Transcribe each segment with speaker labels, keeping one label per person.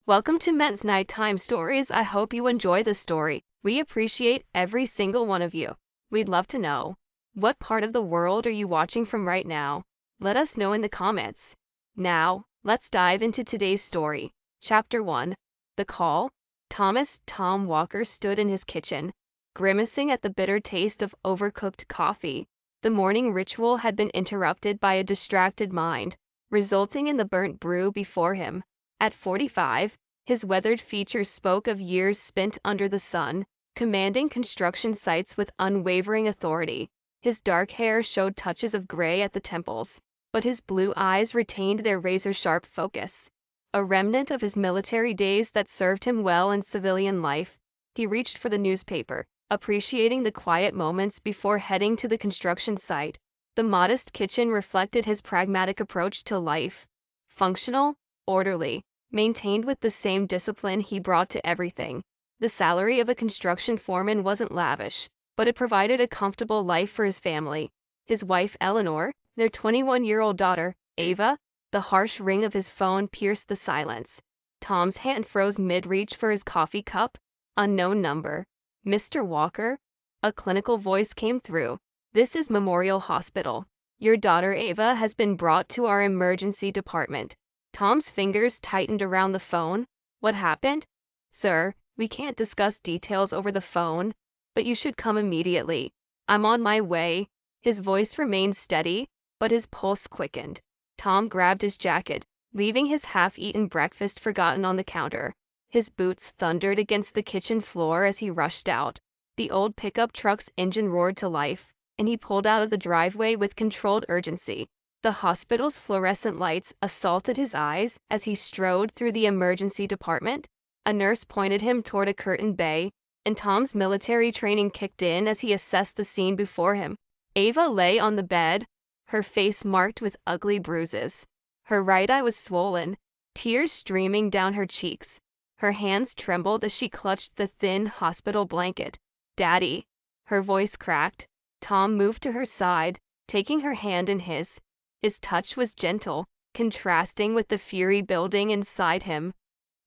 Speaker 1: Welcome to Men's Nighttime Stories. I hope you enjoy this story. We appreciate every single one of you. We'd love to know, what part of the world are you watching from right now? Let us know in the comments. Now, let's dive into today's story. Chapter 1. The Call. Tom Walker stood in his kitchen, grimacing at the bitter taste of overcooked coffee. The morning ritual had been interrupted by a distracted mind, resulting in the burnt brew before him. At 45, his weathered features spoke of years spent under the sun, commanding construction sites with unwavering authority. His dark hair showed touches of gray at the temples, but his blue eyes retained their razor-sharp focus, a remnant of his military days that served him well in civilian life. He reached for the newspaper, appreciating the quiet moments before heading to the construction site. The modest kitchen reflected his pragmatic approach to life. Functional, orderly, maintained with the same discipline he brought to everything. The salary of a construction foreman wasn't lavish, but it provided a comfortable life for his family. His wife Eleanor, their 21-year-old daughter, Ava. The harsh ring of his phone pierced the silence. Tom's hand froze mid-reach for his coffee cup. Unknown number. Mr. Walker? A clinical voice came through. This is Memorial Hospital. Your daughter Ava has been brought to our emergency department. Tom's fingers tightened around the phone. What happened? Sir, we can't discuss details over the phone, but you should come immediately. I'm on my way. His voice remained steady, but his pulse quickened. Tom grabbed his jacket, leaving his half-eaten breakfast forgotten on the counter. His boots thundered against the kitchen floor as he rushed out. The old pickup truck's engine roared to life, and he pulled out of the driveway with controlled urgency. The hospital's fluorescent lights assaulted his eyes as he strode through the emergency department. A nurse pointed him toward a curtained bay, and Tom's military training kicked in as he assessed the scene before him. Ava lay on the bed, her face marked with ugly bruises. Her right eye was swollen, tears streaming down her cheeks. Her hands trembled as she clutched the thin hospital blanket. "Daddy." Her voice cracked. Tom moved to her side, taking her hand in his. His touch was gentle, contrasting with the fury building inside him.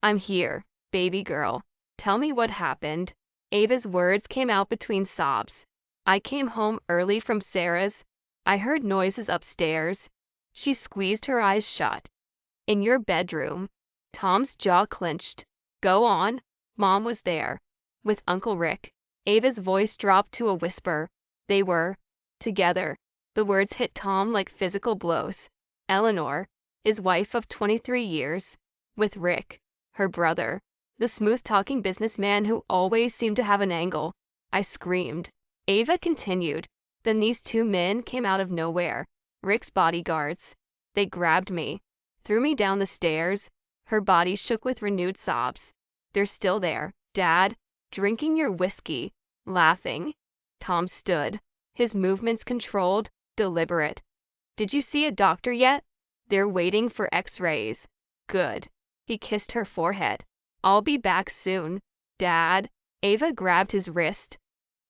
Speaker 1: "I'm here, baby girl. Tell me what happened." Ava's words came out between sobs. "I came home early from Sarah's. I heard noises upstairs." She squeezed her eyes shut. "In your bedroom." Tom's jaw clenched. "Go on." "Mom was there. With Uncle Rick." Ava's voice dropped to a whisper. "They were together." The words hit Tom like physical blows. Eleanor, his wife of 23 years, with Rick, her brother, the smooth-talking businessman who always seemed to have an angle. I screamed. Ava continued. Then these two men came out of nowhere. Rick's bodyguards. They grabbed me, threw me down the stairs. Her body shook with renewed sobs. "They're still there, Dad, drinking your whiskey, laughing." Tom stood, his movements controlled, deliberate. "Did you see a doctor yet?" "They're waiting for X-rays." "Good." He kissed her forehead. "I'll be back soon, Dad." Ava grabbed his wrist.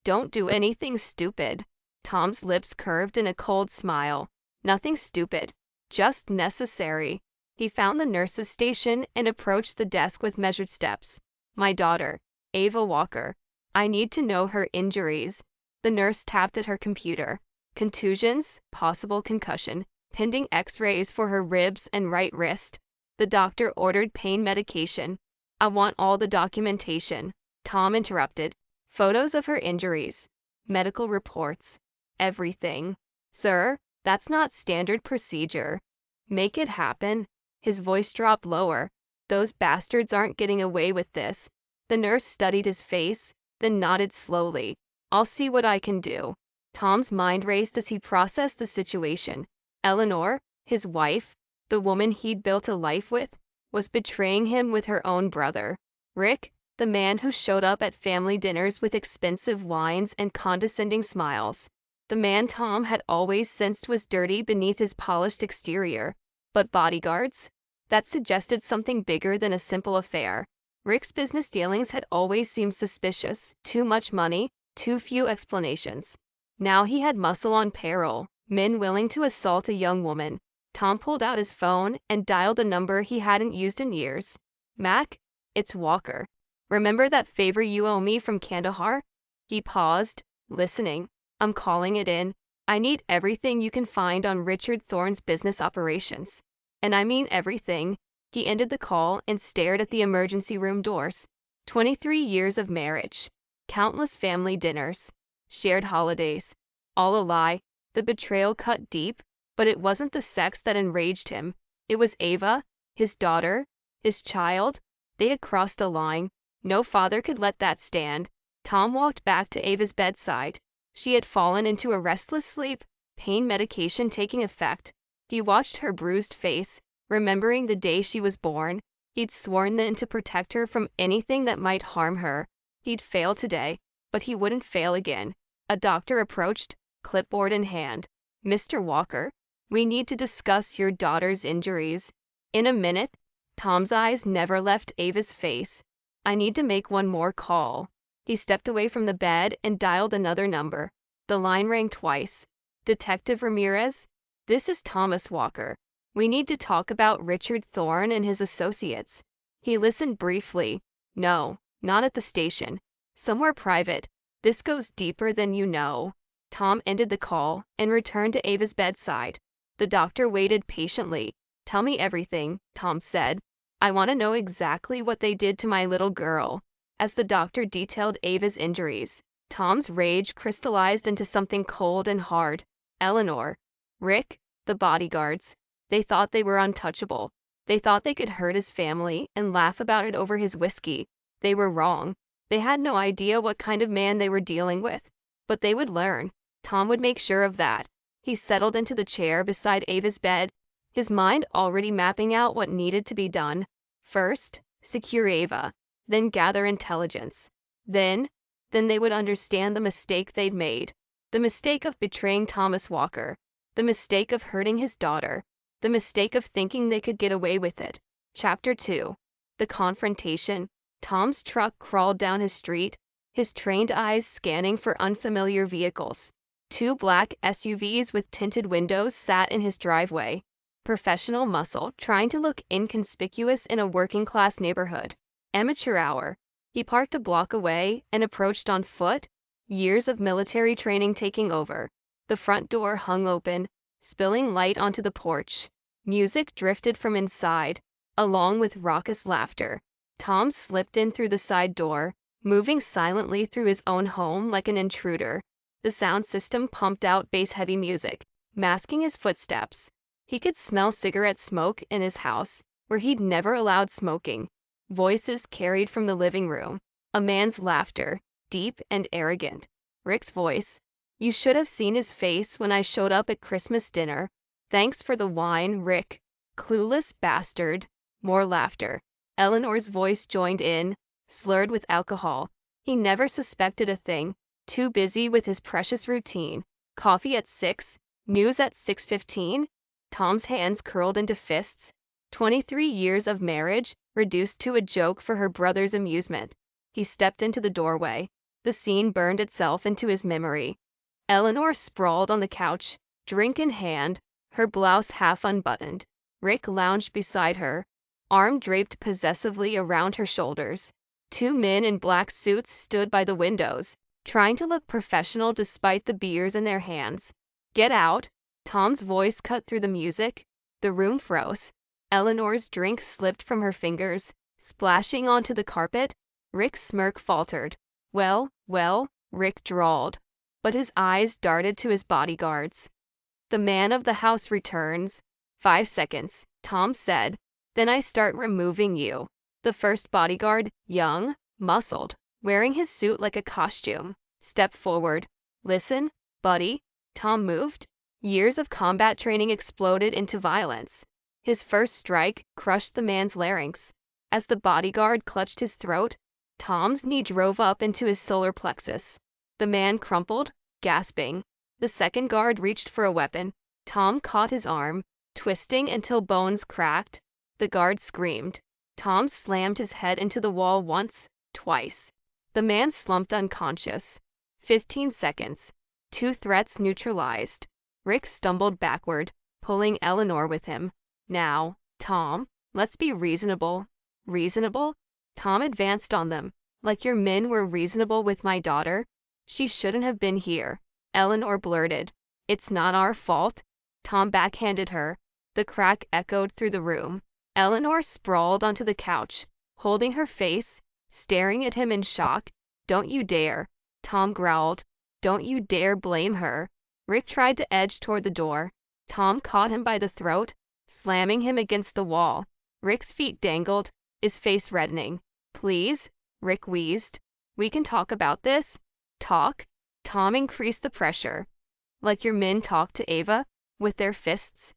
Speaker 1: "Don't do anything stupid." Tom's lips curved in a cold smile. "Nothing stupid, just necessary." He found the nurse's station and approached the desk with measured steps. "My daughter, Ava Walker. I need to know her injuries." The nurse tapped at her computer. "Contusions, possible concussion, pending X-rays for her ribs and right wrist." The doctor ordered pain medication. "I want all the documentation." Tom interrupted. "Photos of her injuries, medical reports, everything." "Sir, that's not standard procedure." "Make it happen." His voice dropped lower. "Those bastards aren't getting away with this." The nurse studied his face, then nodded slowly. "I'll see what I can do." Tom's mind raced as he processed the situation. Eleanor, his wife, the woman he'd built a life with, was betraying him with her own brother. Rick, the man who showed up at family dinners with expensive wines and condescending smiles. The man Tom had always sensed was dirty beneath his polished exterior. But bodyguards? That suggested something bigger than a simple affair. Rick's business dealings had always seemed suspicious. Too much money, too few explanations. Now he had muscle on peril, men willing to assault a young woman. Tom pulled out his phone and dialed a number he hadn't used in years. Mac, it's Walker. Remember that favor you owe me from Kandahar? He paused, listening. I'm calling it in. I need everything you can find on Richard Thorne's business operations. And I mean everything. He ended the call and stared at the emergency room doors. 23 years of marriage. Countless family dinners. Shared holidays. All a lie. The betrayal cut deep, but it wasn't the sex that enraged him. It was Ava, his daughter, his child. They had crossed a line. No father could let that stand. Tom walked back to Ava's bedside. She had fallen into a restless sleep, pain medication taking effect. He watched her bruised face, remembering the day she was born. He'd sworn then to protect her from anything that might harm her. He'd fail today, but he wouldn't fail again. A doctor approached, clipboard in hand. Mr. Walker, we need to discuss your daughter's injuries. In a minute. Tom's eyes never left Ava's face. I need to make one more call. He stepped away from the bed and dialed another number. The line rang twice. Detective Ramirez, this is Thomas Walker. We need to talk about Richard Thorne and his associates. He listened briefly. No, not at the station. Somewhere private. This goes deeper than you know. Tom ended the call and returned to Ava's bedside. The doctor waited patiently. Tell me everything, Tom said. I want to know exactly what they did to my little girl. As the doctor detailed Ava's injuries, Tom's rage crystallized into something cold and hard. Eleanor, Rick, the bodyguards. They thought they were untouchable. They thought they could hurt his family and laugh about it over his whiskey. They were wrong. They had no idea what kind of man they were dealing with. But they would learn. Tom would make sure of that. He settled into the chair beside Ava's bed, his mind already mapping out what needed to be done. First, secure Ava, then gather intelligence. Then they would understand the mistake they'd made. The mistake of betraying Thomas Walker. The mistake of hurting his daughter. The mistake of thinking they could get away with it. Chapter 2. The confrontation. Tom's truck crawled down his street, his trained eyes scanning for unfamiliar vehicles. 2 black SUVs with tinted windows sat in his driveway. Professional muscle, trying to look inconspicuous in a working-class neighborhood. Amateur hour. He parked a block away and approached on foot, years of military training taking over. The front door hung open, spilling light onto the porch. Music drifted from inside, along with raucous laughter. Tom slipped in through the side door, moving silently through his own home like an intruder. The sound system pumped out bass-heavy music, masking his footsteps. He could smell cigarette smoke in his house, where he'd never allowed smoking. Voices carried from the living room. A man's laughter, deep and arrogant. Rick's voice. You should have seen his face when I showed up at Christmas dinner. Thanks for the wine, Rick. Clueless bastard. More laughter. Eleanor's voice joined in, slurred with alcohol. He never suspected a thing. Too busy with his precious routine. Coffee at 6, news at 6:15. Tom's hands curled into fists. 23 years of marriage, reduced to a joke for her brother's amusement. He stepped into the doorway. The scene burned itself into his memory. Eleanor sprawled on the couch, drink in hand, her blouse half unbuttoned. Rick lounged beside her, arm draped possessively around her shoulders. 2 men in black suits stood by the windows, trying to look professional despite the beers in their hands. Get out. Tom's voice cut through the music. The room froze. Eleanor's drink slipped from her fingers, splashing onto the carpet. Rick's smirk faltered. Well, Rick drawled. But his eyes darted to his bodyguards. The man of the house returns. 5 seconds, Tom said. Then I start removing you. The first bodyguard, young, muscled, wearing his suit like a costume, stepped forward. Listen, buddy. Tom moved. Years of combat training exploded into violence. His first strike crushed the man's larynx. As the bodyguard clutched his throat, Tom's knee drove up into his solar plexus. The man crumpled, gasping. The second guard reached for a weapon. Tom caught his arm, twisting until bones cracked. The guard screamed. Tom slammed his head into the wall once, twice. The man slumped unconscious. 15 seconds. 2 threats neutralized. Rick stumbled backward, pulling Eleanor with him. Now, Tom, let's be reasonable. Reasonable? Tom advanced on them. Like your men were reasonable with my daughter? She shouldn't have been here. Eleanor blurted. It's not our fault. Tom backhanded her. The crack echoed through the room. Eleanor sprawled onto the couch, holding her face, staring at him in shock. Don't you dare. Tom growled. Don't you dare blame her. Rick tried to edge toward the door. Tom caught him by the throat, slamming him against the wall. Rick's feet dangled, his face reddening. Please, Rick wheezed. We can talk about this. Talk? Tom increased the pressure. Like your men talk to Ava, with their fists.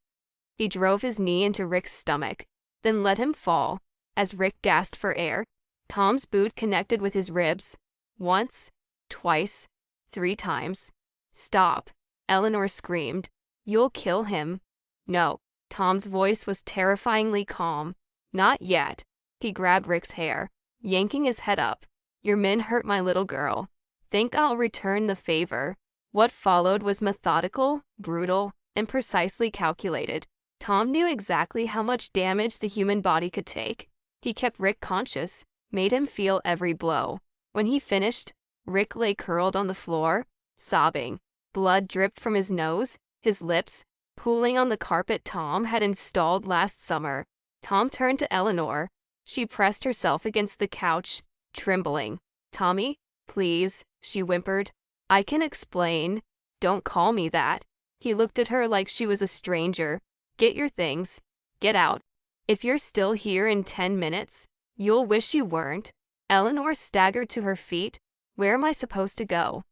Speaker 1: He drove his knee into Rick's stomach, then let him fall. As Rick gasped for air, Tom's boot connected with his ribs. Once, twice, 3 times. Stop, Eleanor screamed. You'll kill him. No. Tom's voice was terrifyingly calm. Not yet. He grabbed Rick's hair, yanking his head up. Your men hurt my little girl. Think I'll return the favor. What followed was methodical, brutal, and precisely calculated. Tom knew exactly how much damage the human body could take. He kept Rick conscious, made him feel every blow. When he finished, Rick lay curled on the floor, sobbing. Blood dripped from his nose, his lips, pooling on the carpet Tom had installed last summer. Tom turned to Eleanor. She pressed herself against the couch, trembling. Tommy, please, she whimpered. I can explain. Don't call me that. He looked at her like she was a stranger. Get your things. Get out. If you're still here in 10 minutes, you'll wish you weren't. Eleanor staggered to her feet. Where am I supposed to go?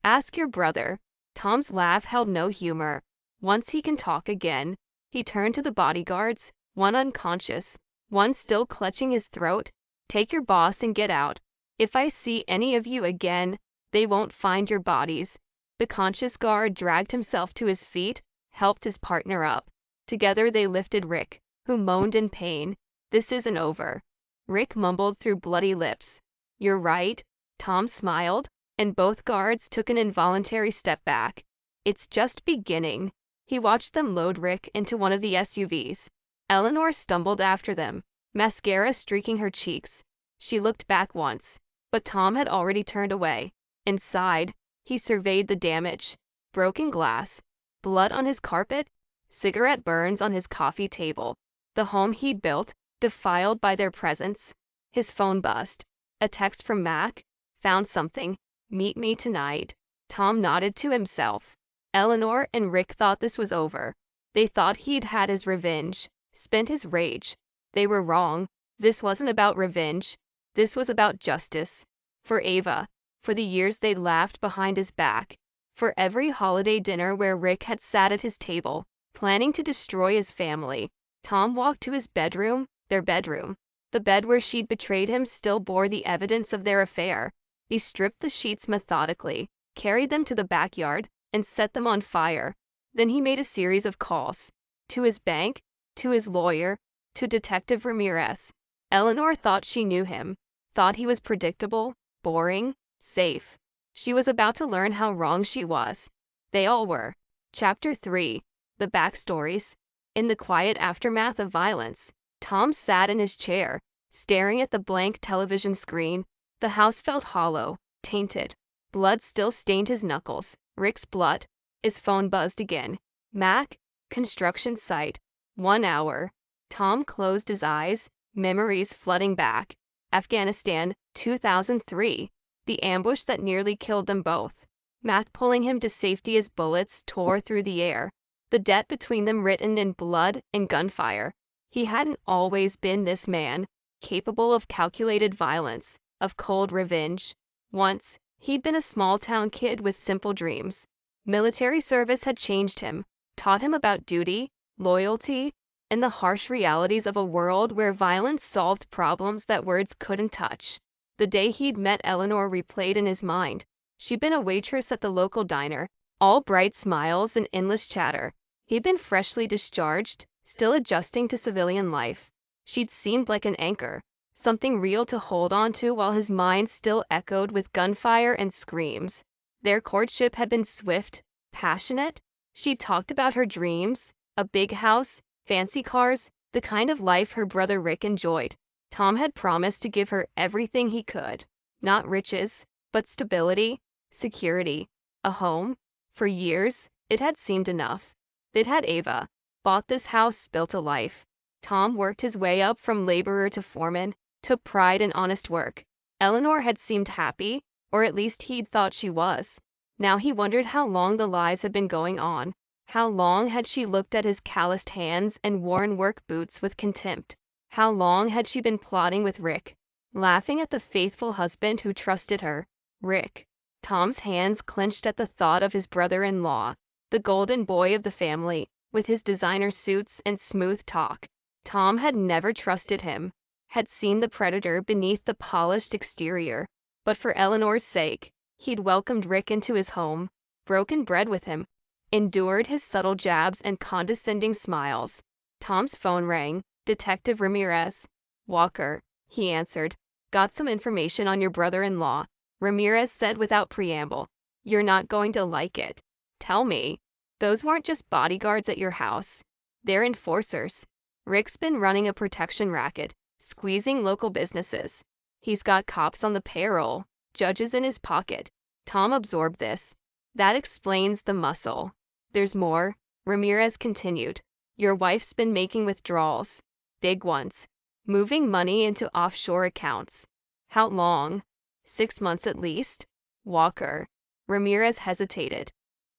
Speaker 1: Ask your brother. Tom's laugh held no humor. Once he can talk again. He turned to the bodyguards, one unconscious, one still clutching his throat. Take your boss and get out. If I see any of you again, they won't find your bodies. The conscious guard dragged himself to his feet, helped his partner up. Together they lifted Rick, who moaned in pain. This isn't over. Rick mumbled through bloody lips. You're right. Tom smiled, and both guards took an involuntary step back. It's just beginning. He watched them load Rick into one of the SUVs. Eleanor stumbled after them, mascara streaking her cheeks. She looked back once, but Tom had already turned away. Inside, he surveyed the damage. Broken glass, blood on his carpet, cigarette burns on his coffee table. The home he'd built, defiled by their presence. His phone buzzed. A text from Mac. Found something. Meet me tonight. Tom nodded to himself. Eleanor and Rick thought this was over. They thought he'd had his revenge, spent his rage. They were wrong. This wasn't about revenge. This was about justice. For Ava. For the years they'd laughed behind his back. For every holiday dinner where Rick had sat at his table, planning to destroy his family. Tom walked to his bedroom, their bedroom. The bed where she'd betrayed him still bore the evidence of their affair. He stripped the sheets methodically, carried them to the backyard, and set them on fire. Then he made a series of calls. To his bank, to his lawyer, to Detective Ramirez. Eleanor thought she knew him, thought he was predictable, boring, safe. She was about to learn how wrong she was. They all were. Chapter 3. The Backstories. In the quiet aftermath of violence, Tom sat in his chair, staring at the blank television screen. The house felt hollow, tainted. Blood still stained his knuckles. Rick's blood. His phone buzzed again. Mac, construction site. 1 hour. Tom closed his eyes, memories flooding back. Afghanistan, 2003. The ambush that nearly killed them both. Mac pulling him to safety as bullets tore through the air. The debt between them written in blood and gunfire. He hadn't always been this man, capable of calculated violence, of cold revenge. Once, he'd been a small-town kid with simple dreams. Military service had changed him, taught him about duty, loyalty, and the harsh realities of a world where violence solved problems that words couldn't touch. The day he'd met Eleanor replayed in his mind. She'd been a waitress at the local diner, all bright smiles and endless chatter. He'd been freshly discharged, still adjusting to civilian life. She'd seemed like an anchor, something real to hold on to while his mind still echoed with gunfire and screams. Their courtship had been swift, passionate. She'd talked about her dreams, a big house, fancy cars, the kind of life her brother Rick enjoyed. Tom had promised to give her everything he could. Not riches, but stability, security, a home. For years, it had seemed enough. They'd had Ava, bought this house, built a life. Tom worked his way up from laborer to foreman, took pride in honest work. Eleanor had seemed happy, or at least he'd thought she was. Now he wondered how long the lies had been going on. How long had she looked at his calloused hands and worn work boots with contempt? How long had she been plotting with Rick, laughing at the faithful husband who trusted her? Rick. Tom's hands clenched at the thought of his brother-in-law, the golden boy of the family, with his designer suits and smooth talk. Tom had never trusted him, had seen the predator beneath the polished exterior. But for Eleanor's sake, he'd welcomed Rick into his home, broken bread with him, endured his subtle jabs and condescending smiles. Tom's phone rang. Detective Ramirez. Walker, he answered. Got some information on your brother-in-law, Ramirez said without preamble. You're not going to like it. Tell me. Those weren't just bodyguards at your house. They're enforcers. Rick's been running a protection racket, squeezing local businesses. He's got cops on the payroll, judges in his pocket. Tom absorbed this. That explains the muscle. There's more, Ramirez continued. Your wife's been making withdrawals. Big ones. Moving money into offshore accounts. How long? 6 months at least? Walker. Ramirez hesitated.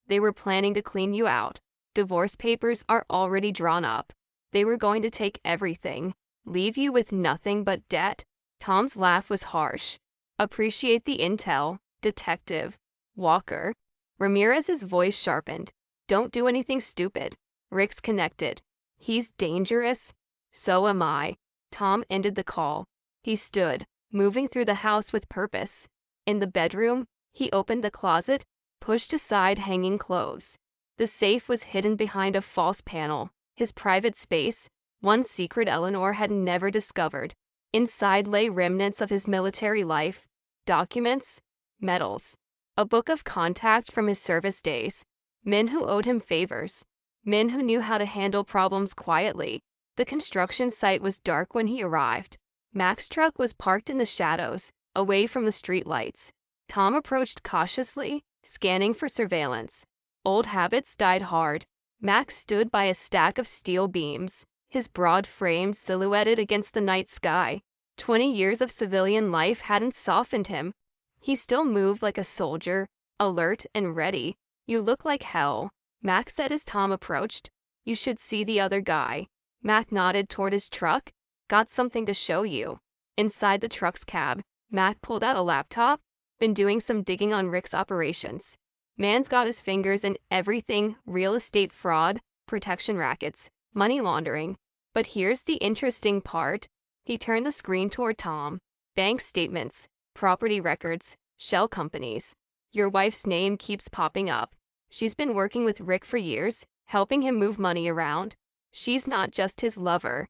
Speaker 1: They were planning to clean you out. Divorce papers are already drawn up. They were going to take everything, leave you with nothing but debt. Tom's laugh was harsh. Appreciate the intel, Detective Walker. Ramirez's voice sharpened. Don't do anything stupid. Rick's connected. He's dangerous. So am I. Tom ended the call. He stood, moving through the house with purpose. In the bedroom, he opened the closet, pushed aside hanging clothes. The safe was hidden behind a false panel, his private space, one secret Eleanor had never discovered. Inside lay remnants of his military life, documents, medals, a book of contacts from his service days, men who owed him favors, men who knew how to handle problems quietly. The construction site was dark when he arrived. Mac's truck was parked in the shadows, away from the street lights. Tom approached cautiously, scanning for surveillance. Old habits died hard. Mac stood by a stack of steel beams, his broad frame silhouetted against the night sky. 20 years of civilian life hadn't softened him. He still moved like a soldier, alert and ready. You look like hell, Mac said as Tom approached. You should see the other guy. Mac nodded toward his truck. Got something to show you. Inside the truck's cab, Mac pulled out a laptop. Been doing some digging on Rick's operations. Man's got his fingers in everything: real estate fraud, protection rackets, money laundering. But here's the interesting part. He turned the screen toward Tom. Bank statements, property records, shell companies. Your wife's name keeps popping up. She's been working with Rick for years, helping him move money around. She's not just his lover.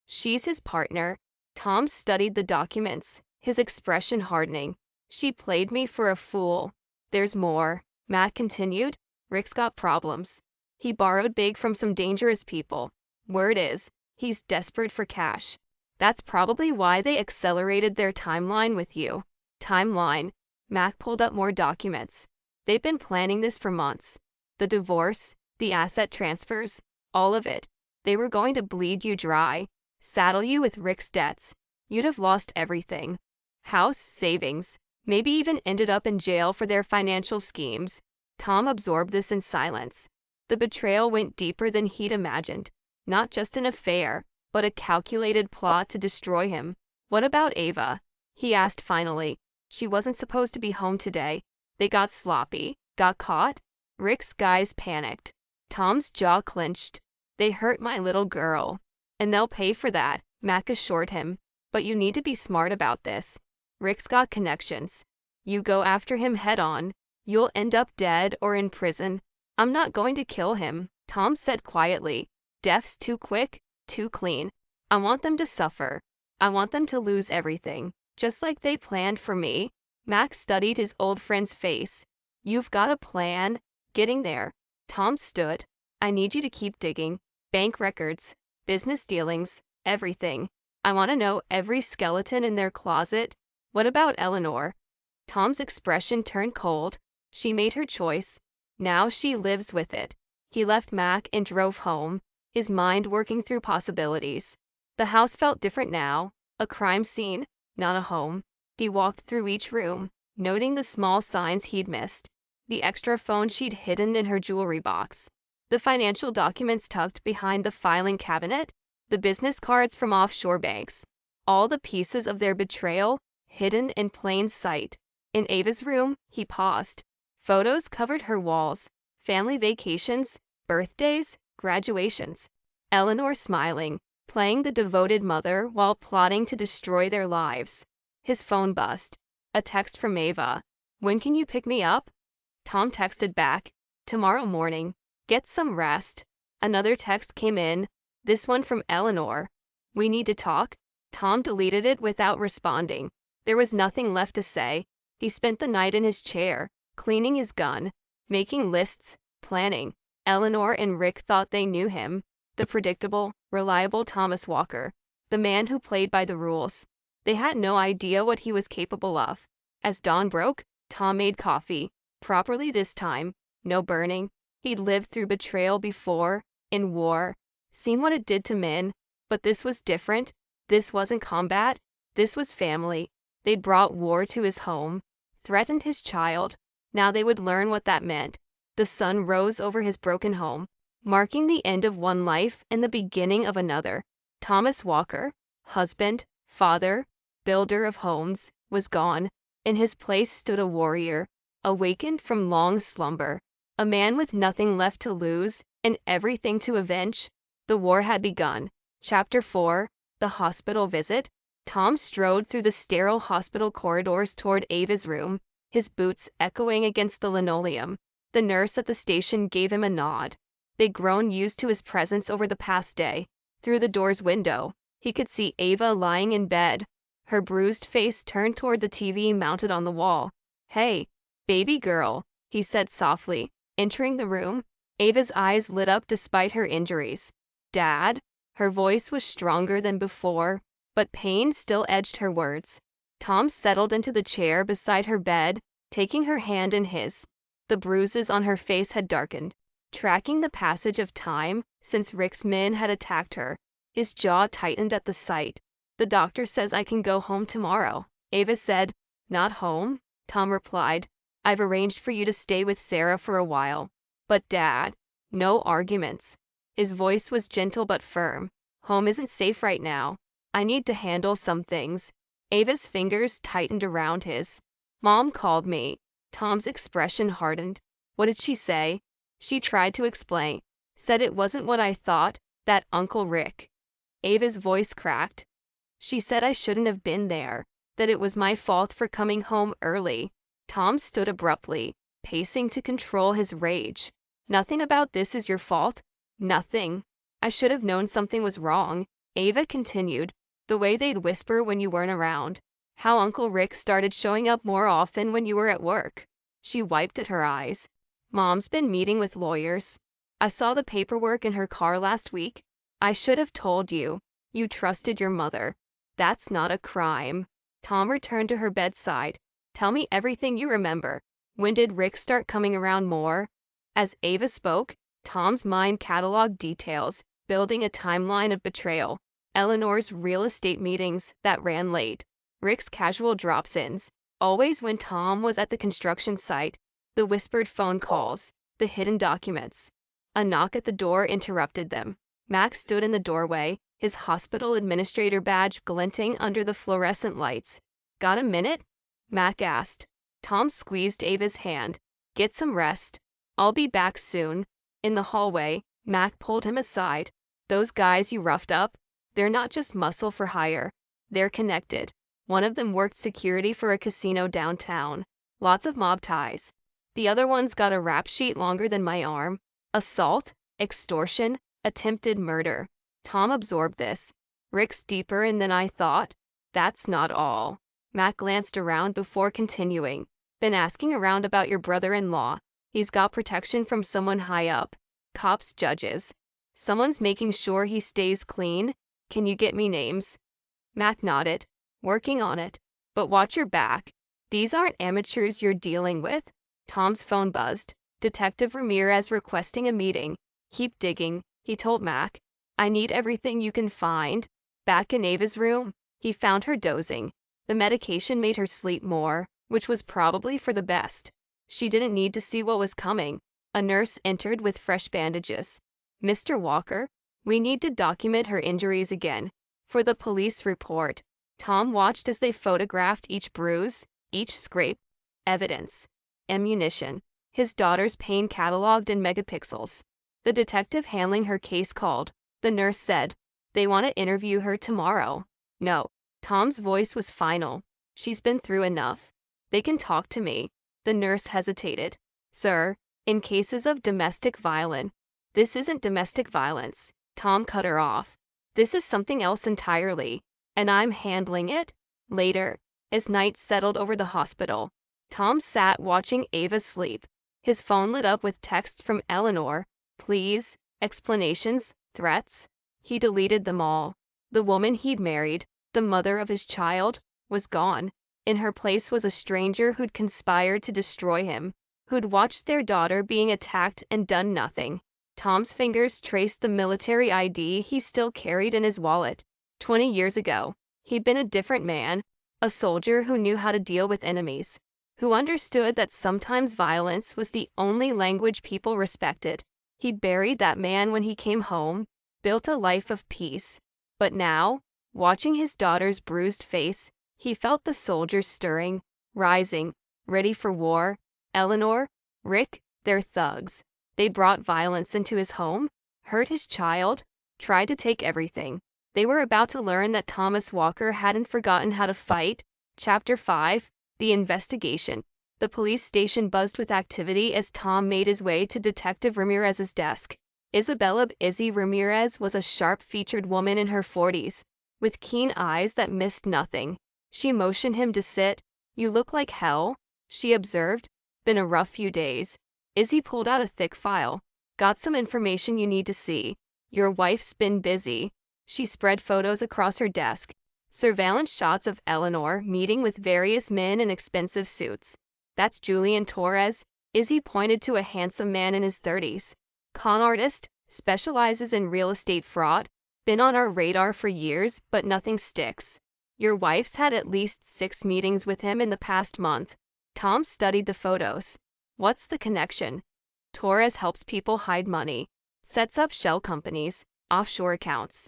Speaker 1: She's his partner. Tom studied the documents, his expression hardening. She played me for a fool. There's more, Matt continued. Rick's got problems. He borrowed big from some dangerous people. Word is, he's desperate for cash. That's probably why they accelerated their timeline with you. Timeline. Mac pulled up more documents. They've been planning this for months. The divorce, the asset transfers, all of it. They were going to bleed you dry, saddle you with Rick's debts. You'd have lost everything. House, savings, maybe even ended up in jail for their financial schemes. Tom absorbed this in silence. The betrayal went deeper than he'd imagined. Not just an affair, but a calculated plot to destroy him. What about Ava? He asked finally. She wasn't supposed to be home today. They got sloppy, got caught. Rick's guys panicked. Tom's jaw clenched. They hurt my little girl. And they'll pay for that, Mac assured him. But you need to be smart about this. Rick's got connections. You go after him head on. You'll end up dead or in prison. I'm not going to kill him, Tom said quietly. Death's too quick, too clean. I want them to suffer. I want them to lose everything, just like they planned for me. Mac studied his old friend's face. You've got a plan. Getting there. Tom stood. I need you to keep digging. Bank records, business dealings, everything. I want to know every skeleton in their closet. What about Eleanor? Tom's expression turned cold. She made her choice. Now she lives with it. He left Mac and drove home, his mind working through possibilities. The house felt different now, a crime scene, not a home. He walked through each room, noting the small signs he'd missed, the extra phone she'd hidden in her jewelry box, the financial documents tucked behind the filing cabinet, the business cards from offshore banks, all the pieces of their betrayal hidden in plain sight. In Ava's room, he paused. Photos covered her walls, family vacations, birthdays, graduations. Eleanor smiling, playing the devoted mother while plotting to destroy their lives. His phone buzzed. A text from Ava. "When can you pick me up?" Tom texted back. "Tomorrow morning. Get some rest." Another text came in, this one from Eleanor. "We need to talk." Tom deleted it without responding. There was nothing left to say. He spent the night in his chair, cleaning his gun, making lists, planning. Eleanor and Rick thought they knew him, the predictable, reliable Thomas Walker, the man who played by the rules. They had no idea what he was capable of. As dawn broke, Tom made coffee, properly this time, no burning. He'd lived through betrayal before, in war, seen what it did to men, but this was different. This wasn't combat, this was family. They'd brought war to his home, threatened his child. Now they would learn what that meant. The sun rose over his broken home, marking the end of one life and the beginning of another. Thomas Walker, husband, father, builder of homes, was gone. In his place stood a warrior, awakened from long slumber, a man with nothing left to lose and everything to avenge. The war had begun. Chapter 4, The Hospital Visit. Tom strode through the sterile hospital corridors toward Ava's room, his boots echoing against the linoleum. The nurse at the station gave him a nod. They'd grown used to his presence over the past day. Through the door's window, he could see Ava lying in bed, her bruised face turned toward the TV mounted on the wall. "Hey, baby girl," he said softly, entering the room. Ava's eyes lit up despite her injuries. "Dad?" Her voice was stronger than before, but pain still edged her words. Tom settled into the chair beside her bed, taking her hand in his. The bruises on her face had darkened, tracking the passage of time since Rick's men had attacked her. His jaw tightened at the sight. "The doctor says I can go home tomorrow." Ava said. "Not home," Tom replied. "I've arranged for you to stay with Sarah for a while." "But Dad." "No arguments." His voice was gentle but firm. "Home isn't safe right now. I need to handle some things." Ava's fingers tightened around his. "Mom called me." Tom's expression hardened. "What did she say?" "She tried to explain. Said it wasn't what I thought, that Uncle Rick." Ava's voice cracked. "She said I shouldn't have been there, that it was my fault for coming home early." Tom stood abruptly, pacing to control his rage. "Nothing about this is your fault. Nothing. I should have known something was wrong." Ava continued, "The way they'd whisper when you weren't around. How Uncle Rick started showing up more often when you were at work." She wiped at her eyes. "Mom's been meeting with lawyers. I saw the paperwork in her car last week. I should have told you. You trusted your mother. That's not a crime." Tom returned to her bedside. "Tell me everything you remember. When did Rick start coming around more?" As Ava spoke, Tom's mind cataloged details, building a timeline of betrayal. Eleanor's real estate meetings that ran late. Rick's casual drop-ins, always when Tom was at the construction site. The whispered phone calls, the hidden documents. A knock at the door interrupted them. Max stood in the doorway, his hospital administrator badge glinting under the fluorescent lights. "Got a minute?" Mac asked. Tom squeezed Ava's hand. "Get some rest. I'll be back soon." In the hallway, Mac pulled him aside. "Those guys you roughed up, they're not just muscle for hire. They're connected. One of them worked security for a casino downtown. Lots of mob ties. The other one's got a rap sheet longer than my arm. Assault, extortion, attempted murder." Tom absorbed this. "Rick's deeper in than I thought." "That's not all." Mac glanced around before continuing. "Been asking around about your brother-in-law. He's got protection from someone high up. Cops, judges. Someone's making sure he stays clean. Can you get me names?" Mac nodded. Working on it. But watch your back. These aren't amateurs you're dealing with. Tom's phone buzzed. Detective Ramirez requesting a meeting. Keep digging, he told Mac. I need everything you can find. Back in Ava's room, he found her dozing. The medication made her sleep more, which was probably for the best. She didn't need to see what was coming. A nurse entered with fresh bandages. Mr. Walker, we need to document her injuries again. For the police report. Tom watched as they photographed each bruise, each scrape. Evidence. Ammunition. His daughter's pain cataloged in megapixels. The detective handling her case called. The nurse said, they want to interview her tomorrow. No. Tom's voice was final. She's been through enough. They can talk to me. The nurse hesitated. Sir, in cases of domestic violence. This isn't domestic violence. Tom cut her off. This is something else entirely. And I'm handling it? Later, as night settled over the hospital, Tom sat watching Ava sleep. His phone lit up with texts from Eleanor. Please, explanations, threats. He deleted them all. The woman he'd married, the mother of his child, was gone. In her place was a stranger who'd conspired to destroy him, who'd watched their daughter being attacked and done nothing. Tom's fingers traced the military ID he still carried in his wallet. 20 years ago, he'd been a different man, a soldier who knew how to deal with enemies, who understood that sometimes violence was the only language people respected. He buried that man when he came home, built a life of peace. But now, watching his daughter's bruised face, he felt the soldiers stirring, rising, ready for war. Eleanor, Rick, they're thugs. They brought violence into his home, hurt his child, tried to take everything. They were about to learn that Thomas Walker hadn't forgotten how to fight. Chapter 5, The Investigation. The police station buzzed with activity as Tom made his way to Detective Ramirez's desk. Isabella Izzy Ramirez was a sharp-featured woman in her 40s, with keen eyes that missed nothing. She motioned him to sit. You look like hell, she observed. Been a rough few days. Izzy pulled out a thick file. Got some information you need to see. Your wife's been busy. She spread photos across her desk. Surveillance shots of Eleanor meeting with various men in expensive suits. That's Julian Torres. Izzy pointed to a handsome man in his 30s. Con artist, specializes in real estate fraud. Been on our radar for years, but nothing sticks. Your wife's had at least 6 meetings with him in the past month. Tom studied the photos. What's the connection? Torres helps people hide money. Sets up shell companies, offshore accounts.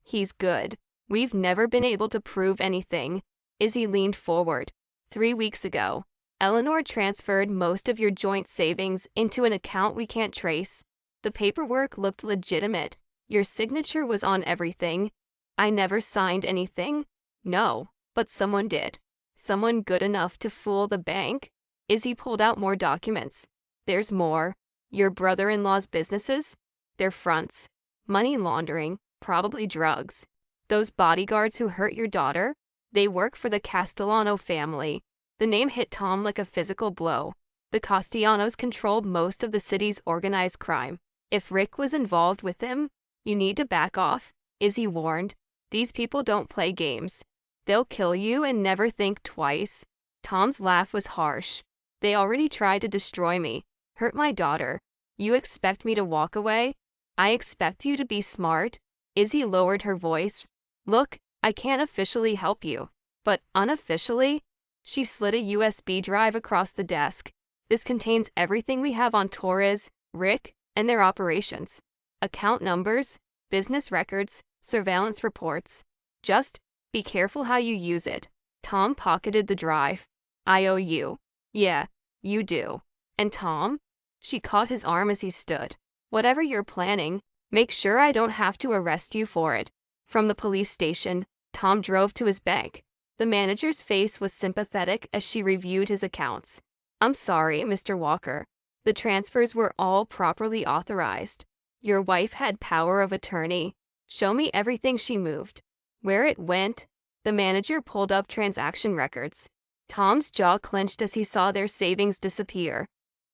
Speaker 1: He's good. We've never been able to prove anything. Izzy leaned forward. 3 weeks ago, Eleanor transferred most of your joint savings into an account we can't trace. The paperwork looked legitimate. Your signature was on everything. I never signed anything. No, but someone did. Someone good enough to fool the bank. Izzy pulled out more documents. There's more. Your brother-in-law's businesses? They're fronts. Money laundering, probably drugs. Those bodyguards who hurt your daughter? They work for the Castellano family. The name hit Tom like a physical blow. The Castellanos controlled most of the city's organized crime. If Rick was involved with them, you need to back off, Izzy warned. These people don't play games. They'll kill you and never think twice. Tom's laugh was harsh. They already tried to destroy me, hurt my daughter. You expect me to walk away? I expect you to be smart. Izzy lowered her voice. Look, I can't officially help you, but unofficially? She slid a USB drive across the desk. This contains everything we have on Torres, Rick, and their operations. Account numbers, business records, surveillance reports. Just be careful how you use it. Tom pocketed the drive. I owe you. Yeah, you do. And Tom? She caught his arm as he stood. Whatever you're planning, make sure I don't have to arrest you for it. From the police station, Tom drove to his bank. The manager's face was sympathetic as she reviewed his accounts. I'm sorry, Mr. Walker. The transfers were all properly authorized. Your wife had power of attorney. Show me everything she moved. Where it went? The manager pulled up transaction records. Tom's jaw clenched as he saw their savings disappear.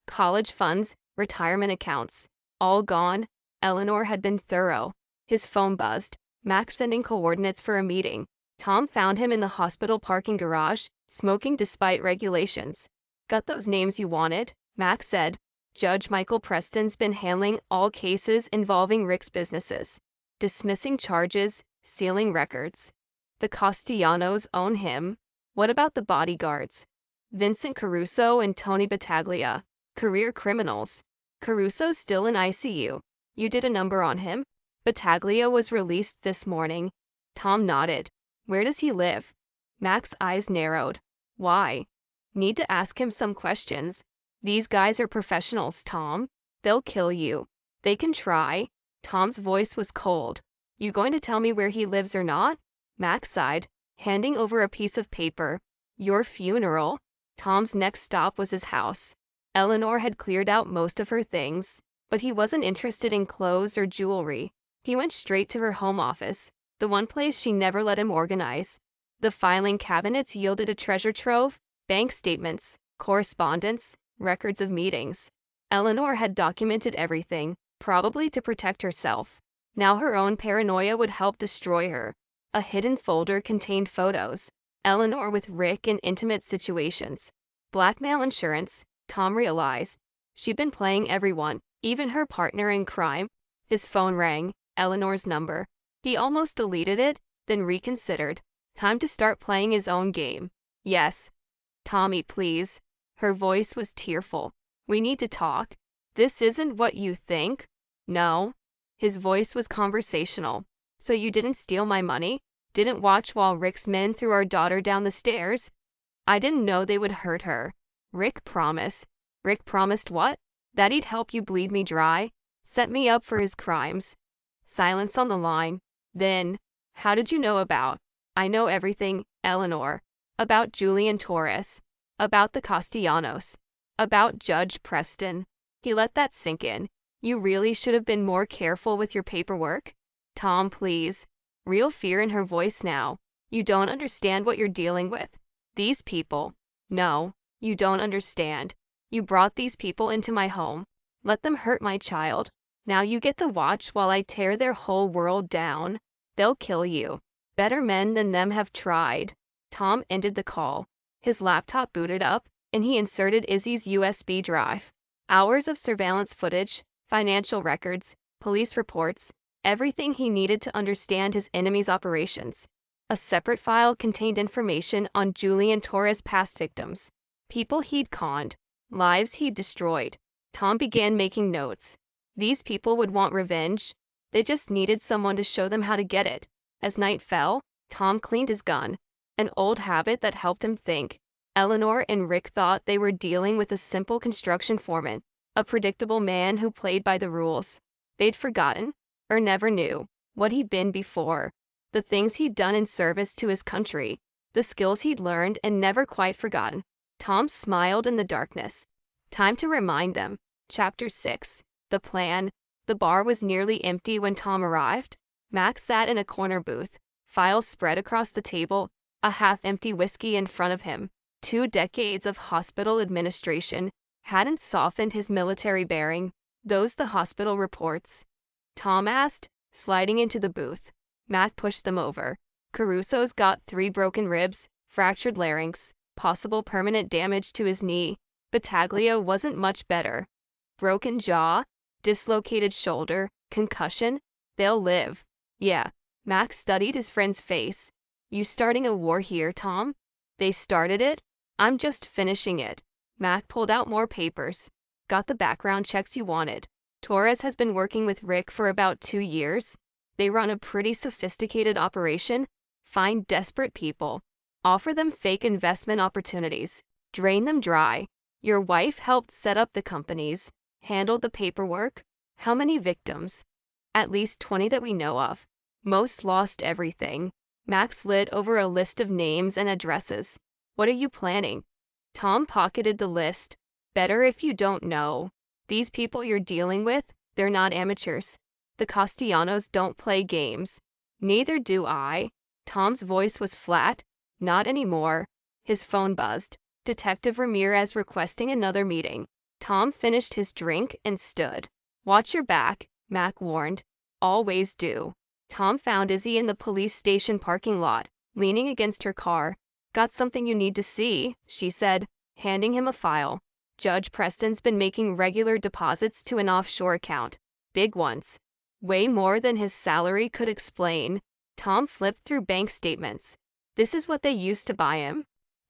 Speaker 1: College funds, retirement accounts, all gone. Eleanor had been thorough. His phone buzzed. Max sending coordinates for a meeting. Tom found him in the hospital parking garage, smoking despite regulations. Got those names you wanted? Max said. Judge Michael Preston's been handling all cases involving Rick's businesses, dismissing charges, sealing records. The Castellanos own him. What about the bodyguards? Vincent Caruso and Tony Battaglia, career criminals. Caruso's still in ICU. You did a number on him? Battaglia was released this morning. Tom nodded. Where does he live? Mac's eyes narrowed. Why? Need to ask him some questions. These guys are professionals, Tom. They'll kill you. They can try. Tom's voice was cold. You going to tell me where he lives or not? Mac sighed, handing over a piece of paper. Your funeral? Tom's next stop was his house. Eleanor had cleared out most of her things, but he wasn't interested in clothes or jewelry. He went straight to her home office, the one place she never let him organize. The filing cabinets yielded a treasure trove, bank statements, correspondence, records of meetings. Eleanor had documented everything, probably to protect herself. Now her own paranoia would help destroy her. A hidden folder contained photos. Eleanor with Rick in intimate situations. Blackmail insurance, Tom realized. She'd been playing everyone, even her partner in crime. His phone rang, Eleanor's number. He almost deleted it, then reconsidered. Time to start playing his own game. Yes. Tommy, please. Her voice was tearful. We need to talk. This isn't what you think. No. His voice was conversational. So you didn't steal my money? Didn't watch while Rick's men threw our daughter down the stairs? I didn't know they would hurt her. Rick promised. Rick promised what? That he'd help you bleed me dry? Set me up for his crimes. Silence on the line. Then, how did you know about? I know everything, Eleanor. About Julian Torres. About the Castellanos. About Judge Preston. He let that sink in. You really should have been more careful with your paperwork. Tom, please. Real fear in her voice now. You don't understand what you're dealing with. These people. No, you don't understand. You brought these people into my home. Let them hurt my child. Now you get to watch while I tear their whole world down. They'll kill you. Better men than them have tried. Tom ended the call. His laptop booted up, and he inserted Izzy's USB drive. Hours of surveillance footage, financial records, police reports, everything he needed to understand his enemy's operations. A separate file contained information on Julian Torres' past victims, people he'd conned, lives he'd destroyed. Tom began making notes. These people would want revenge. They just needed someone to show them how to get it. As night fell, Tom cleaned his gun, an old habit that helped him think. Eleanor and Rick thought they were dealing with a simple construction foreman, a predictable man who played by the rules. They'd forgotten, or never knew, what he'd been before, the things he'd done in service to his country, the skills he'd learned and never quite forgotten. Tom smiled in the darkness. Time to remind them. Chapter 6. The plan. The bar was nearly empty when Tom arrived. Max sat in a corner booth, files spread across the table, a half-empty whiskey in front of him. 2 decades of hospital administration hadn't softened his military bearing. Those the hospital reports? Tom asked, sliding into the booth. Mac pushed them over. Caruso's got 3 broken ribs, fractured larynx, possible permanent damage to his knee. Battaglia wasn't much better. Broken jaw, dislocated shoulder, concussion. They'll live. Yeah. Mac studied his friend's face. You starting a war here, Tom? They started it? I'm just finishing it. Mac pulled out more papers. Got the background checks you wanted. Torres has been working with Rick for about 2 years. They run a pretty sophisticated operation. Find desperate people. Offer them fake investment opportunities. Drain them dry. Your wife helped set up the companies. Handled the paperwork. How many victims? At least 20 that we know of. Most lost everything. Max slid over a list of names and addresses. What are you planning? Tom pocketed the list. Better if you don't know. These people you're dealing with, they're not amateurs. The Castellanos don't play games. Neither do I. Tom's voice was flat. Not anymore. His phone buzzed. Detective Ramirez requesting another meeting. Tom finished his drink and stood. Watch your back, Mac warned. Always do. Tom found Izzy in the police station parking lot, leaning against her car. "Got something you need to see," she said, handing him a file. Judge Preston's been making regular deposits to an offshore account. Big ones. Way more than his salary could explain. Tom flipped through bank statements. This is what they used to buy him.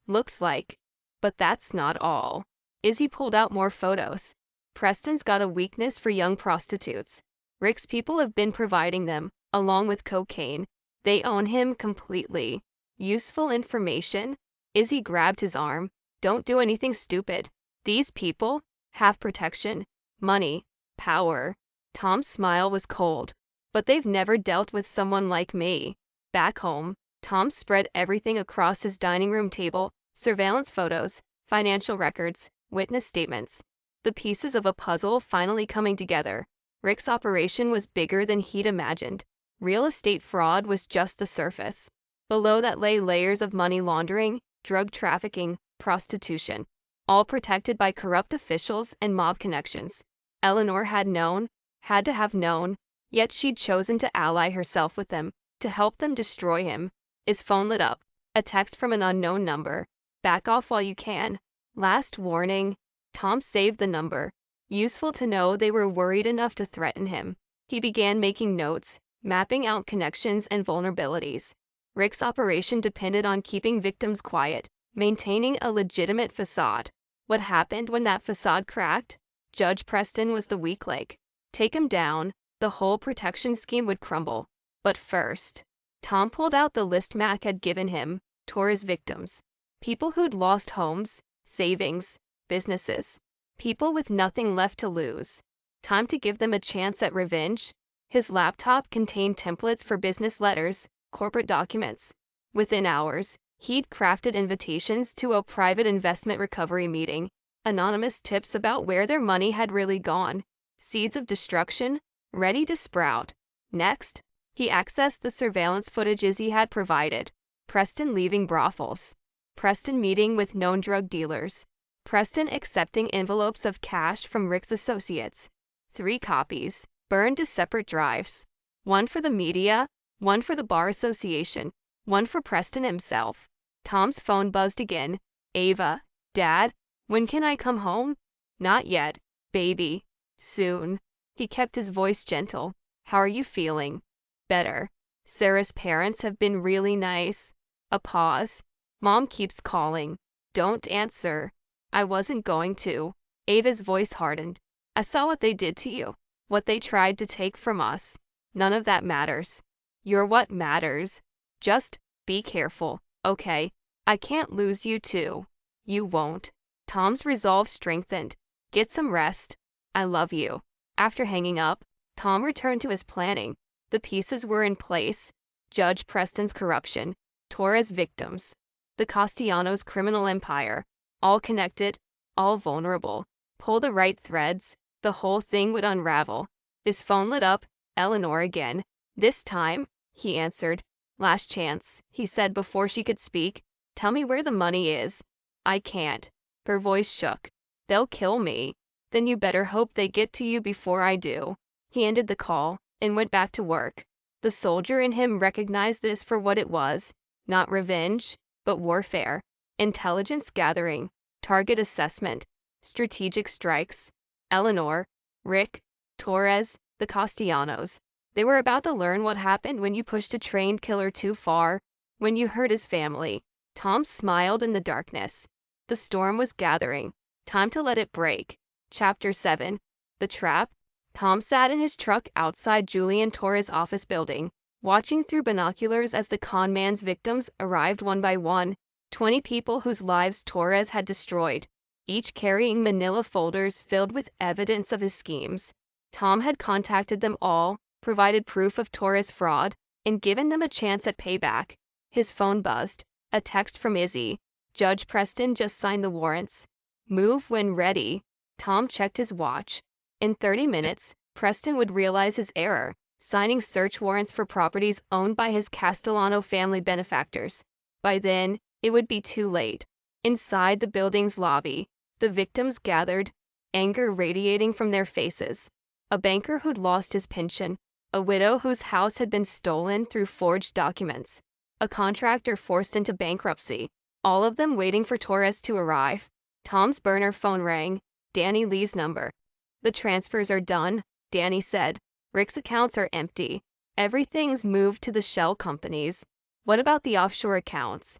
Speaker 1: Looks like. But that's not all. Izzy pulled out more photos. Preston's got a weakness for young prostitutes. Rick's people have been providing them, along with cocaine. They own him completely. Useful information? Izzy grabbed his arm. Don't do anything stupid. These people have protection, money, power. Tom's smile was cold. But they've never dealt with someone like me. Back home, Tom spread everything across his dining room table: surveillance photos, financial records, witness statements. The pieces of a puzzle finally coming together. Rick's operation was bigger than he'd imagined. Real estate fraud was just the surface. Below that lay layers of money laundering, drug trafficking, prostitution, all protected by corrupt officials and mob connections. Eleanor had to have known, yet she'd chosen to ally herself with them, to help them destroy him. His phone lit up. A text from an unknown number. "Back off while you can. Last warning." Tom saved the number. Useful to know they were worried enough to threaten him. He began making notes, mapping out connections and vulnerabilities. Rick's operation depended on keeping victims quiet, maintaining a legitimate facade. What happened when that facade cracked? Judge Preston was the weak link. Take him down, the whole protection scheme would crumble. But first, Tom pulled out the list Mac had given him. Torres victims. People who'd lost homes, savings, businesses. People with nothing left to lose. Time to give them a chance at revenge. His laptop contained templates for business letters, corporate documents. Within hours, he'd crafted invitations to a private investment recovery meeting. Anonymous tips about where their money had really gone. Seeds of destruction, ready to sprout. Next, he accessed the surveillance footage Izzy had provided. Preston leaving brothels. Preston meeting with known drug dealers. Preston accepting envelopes of cash from Rick's associates. 3 copies, burned to separate drives. One for the media, one for the bar association, one for Preston himself. Tom's phone buzzed again. "Ava, Dad, when can I come home?" "Not yet, baby. Soon." He kept his voice gentle. "How are you feeling?" "Better. Sarah's parents have been really nice." A pause. "Mom keeps calling." "Don't answer." "I wasn't going to." Ava's voice hardened. "I saw what they did to you. What they tried to take from us. None of that matters. You're what matters. Just be careful, okay? I can't lose you too." "You won't." Tom's resolve strengthened. "Get some rest. I love you." After hanging up, Tom returned to his planning. The pieces were in place. Judge Preston's corruption. Torres victims. The Castellanos' criminal empire. All connected, all vulnerable. Pull the right threads, the whole thing would unravel. His phone lit up. Eleanor again. "This time," he answered. "Last chance," he said before she could speak. "Tell me where the money is." "I can't." Her voice shook. "They'll kill me." "Then you better hope they get to you before I do." He ended the call and went back to work. The soldier in him recognized this for what it was. Not revenge, but warfare. Intelligence gathering. Target assessment. Strategic strikes. Eleanor, Rick, Torres, the Castellanos. They were about to learn what happened when you pushed a trained killer too far, when you hurt his family. Tom smiled in the darkness. The storm was gathering. Time to let it break. Chapter 7. The Trap. Tom sat in his truck outside Julian Torres' office building, watching through binoculars as the con man's victims arrived one by one. 20 people whose lives Torres had destroyed, each carrying manila folders filled with evidence of his schemes. Tom had contacted them all, provided proof of Torres' fraud, and given them a chance at payback. His phone buzzed. A text from Izzy. "Judge Preston just signed the warrants. Move when ready." Tom checked his watch. In 30 minutes, Preston would realize his error, signing search warrants for properties owned by his Castellano family benefactors. By then, it would be too late. Inside the building's lobby, the victims gathered, anger radiating from their faces. A banker who'd lost his pension, a widow whose house had been stolen through forged documents, A contractor forced into bankruptcy. All of them waiting for Torres to arrive. Tom's burner phone rang. Danny Lee's number. The transfers are done, Danny said. Rick's accounts are empty. Everything's moved to the shell companies. What about the offshore accounts?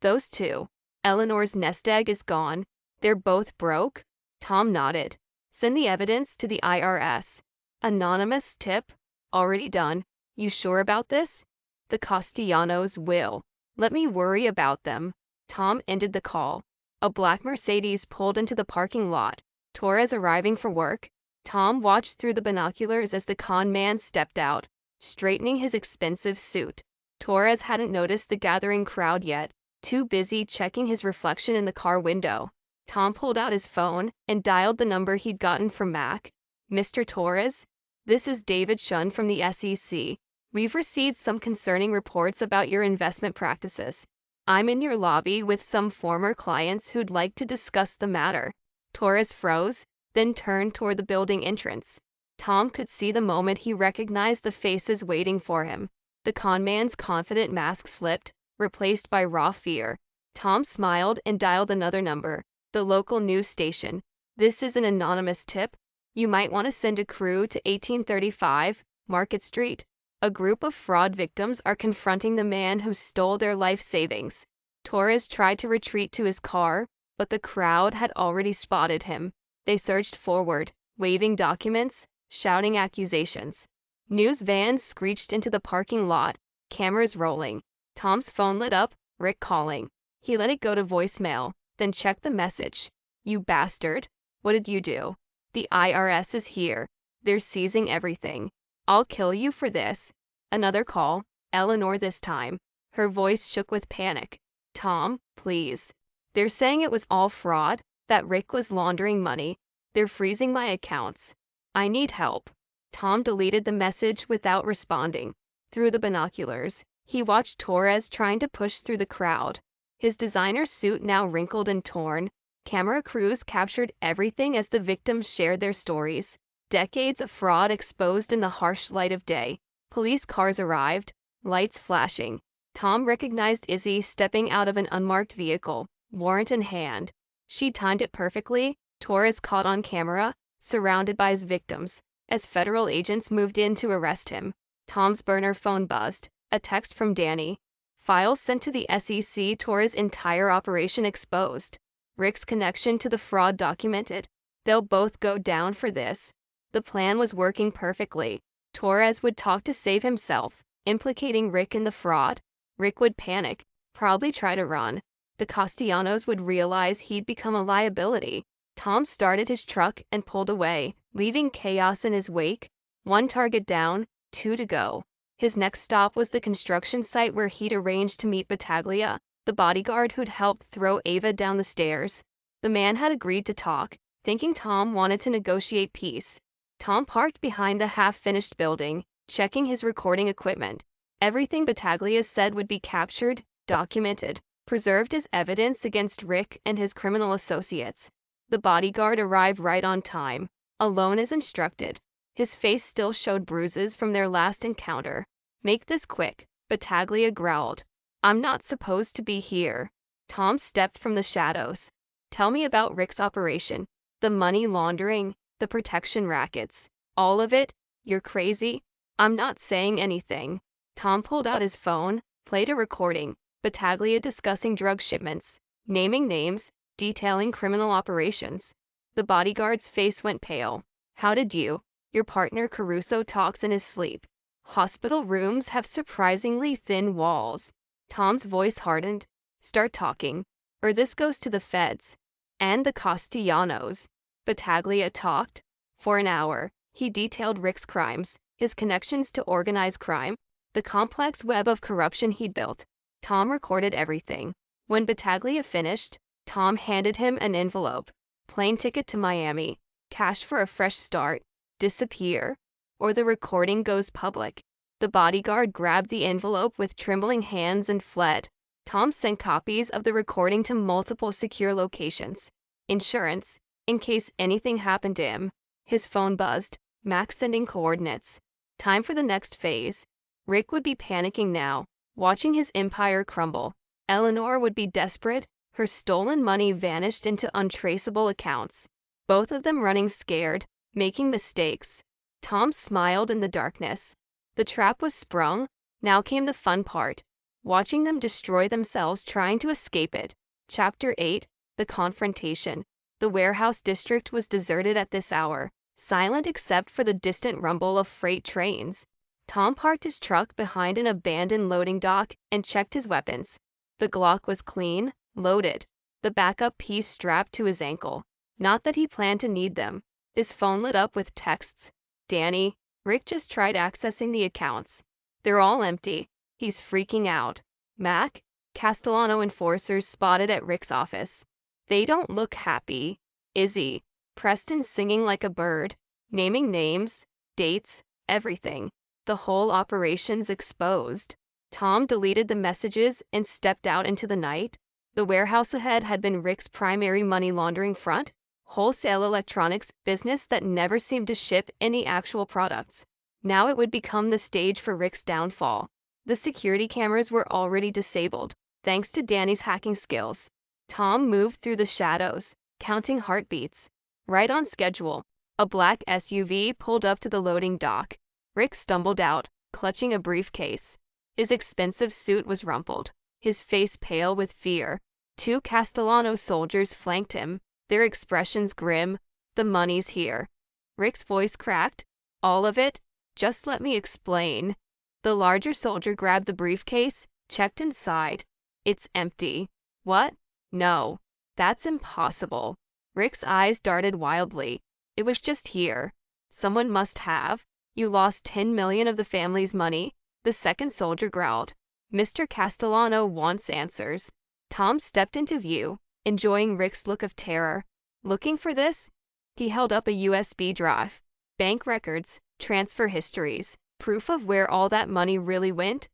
Speaker 1: Those two. Eleanor's nest egg is gone. They're both broke? Tom nodded. Send the evidence to the IRS. Anonymous tip? Already done. You sure about this? The Castellanos will. Let me worry about them. Tom ended the call. A black Mercedes pulled into the parking lot. Torres arriving for work. Tom watched through the binoculars as the con man stepped out, straightening his expensive suit. Torres hadn't noticed the gathering crowd yet, too busy checking his reflection in the car window. Tom pulled out his phone and dialed the number he'd gotten from Mac. Mr. Torres? This is David Shun from the SEC. We've received some concerning reports about your investment practices. I'm in your lobby with some former clients who'd like to discuss the matter. Torres froze, then turned toward the building entrance. Tom could see the moment he recognized the faces waiting for him. The conman's confident mask slipped, replaced by raw fear. Tom smiled and dialed another number, the local news station. This is an anonymous tip. You might want to send a crew to 1835 Market Street. A group of fraud victims are confronting the man who stole their life savings. Torres tried to retreat to his car, but the crowd had already spotted him. They surged forward, waving documents, shouting accusations. News vans screeched into the parking lot, cameras rolling. Tom's phone lit up, Rick calling. He let it go to voicemail, then checked the message. You bastard. What did you do? The IRS is here. They're seizing everything. I'll kill you for this. Another call, Eleanor this time. Her voice shook with panic. Tom, please. They're saying it was all fraud, that Rick was laundering money. They're freezing my accounts. I need help. Tom deleted the message without responding. Through the binoculars, he watched Torres trying to push through the crowd. His designer suit now wrinkled and torn. Camera crews captured everything as the victims shared their stories. Decades of fraud exposed in the harsh light of day. Police cars arrived, lights flashing. Tom recognized Izzy stepping out of an unmarked vehicle, warrant in hand. She timed it perfectly. Torres caught on camera, surrounded by his victims, as federal agents moved in to arrest him. Tom's burner phone buzzed. A text from Danny. Files sent to the SEC. Torres' entire operation exposed. Rick's connection to the fraud documented. They'll both go down for this. The plan was working perfectly. Torres would talk to save himself, implicating Rick in the fraud. Rick would panic, probably try to run. The Castellanos would realize he'd become a liability. Tom started his truck and pulled away, leaving chaos in his wake. One target down, 2 to go. His next stop was the construction site where he'd arranged to meet Battaglia, the bodyguard who'd helped throw Ava down the stairs. The man had agreed to talk, thinking Tom wanted to negotiate peace. Tom parked behind the half-finished building, checking his recording equipment. Everything Battaglia said would be captured, documented, preserved as evidence against Rick and his criminal associates. The bodyguard arrived right on time, alone as instructed. His face still showed bruises from their last encounter. Make this quick, Battaglia growled. I'm not supposed to be here. Tom stepped from the shadows. Tell me about Rick's operation. The money laundering, the protection rackets. All of it? You're crazy? I'm not saying anything. Tom pulled out his phone, played a recording. Battaglia discussing drug shipments, naming names, detailing criminal operations. The bodyguard's face went pale. How did you? Your partner Caruso talks in his sleep. Hospital rooms have surprisingly thin walls. Tom's voice hardened. Start talking, or this goes to the feds. And the Castellanos. Battaglia talked. For an hour, he detailed Rick's crimes, his connections to organized crime, the complex web of corruption he'd built. Tom recorded everything. When Battaglia finished, Tom handed him an envelope. Plane ticket to Miami, cash for a fresh start, disappear, or the recording goes public. The bodyguard grabbed the envelope with trembling hands and fled. Tom sent copies of the recording to multiple secure locations. Insurance, in case anything happened to him. His phone buzzed. Max sending coordinates. Time for the next phase. Rick would be panicking now. watching his empire crumble. Eleanor would be desperate. Her stolen money vanished into untraceable accounts, both of them running scared, making mistakes. Tom smiled in the darkness. The trap was sprung. Now came the fun part, watching them destroy themselves trying to escape it. Chapter 8, The Confrontation. The warehouse district was deserted at this hour, silent except for the distant rumble of freight trains. Tom parked his truck behind an abandoned loading dock and checked his weapons. The Glock was clean, loaded, the backup piece strapped to his ankle. Not that he planned to need them. His phone lit up with texts. Danny, Rick just tried accessing the accounts. They're all empty. He's freaking out. Mac, Castellano enforcers spotted at Rick's office. They don't look happy. Izzy, Preston singing like a bird, naming names, dates, everything. The whole operation's exposed. Tom deleted the messages and stepped out into the night. The warehouse ahead had been Rick's primary money laundering front, wholesale electronics business that never seemed to ship any actual products. Now it would become the stage for Rick's downfall. The security cameras were already disabled, thanks to Danny's hacking skills. Tom moved through the shadows, counting heartbeats. Right on schedule. A black SUV pulled up to the loading dock. Rick stumbled out, clutching a briefcase. His expensive suit was rumpled, his face pale with fear. 2 Castellano soldiers flanked him, their expressions grim. The money's here. Rick's voice cracked. All of it? Just let me explain. The larger soldier grabbed the briefcase, checked inside. It's empty. What? No. That's impossible. Rick's eyes darted wildly. It was just here. Someone must have. You lost 10 million of the family's money. The second soldier growled. Mr. Castellano wants answers. Tom stepped into view, enjoying Rick's look of terror. Looking for this? He held up a USB drive. Bank records, transfer histories, proof of where all that money really went.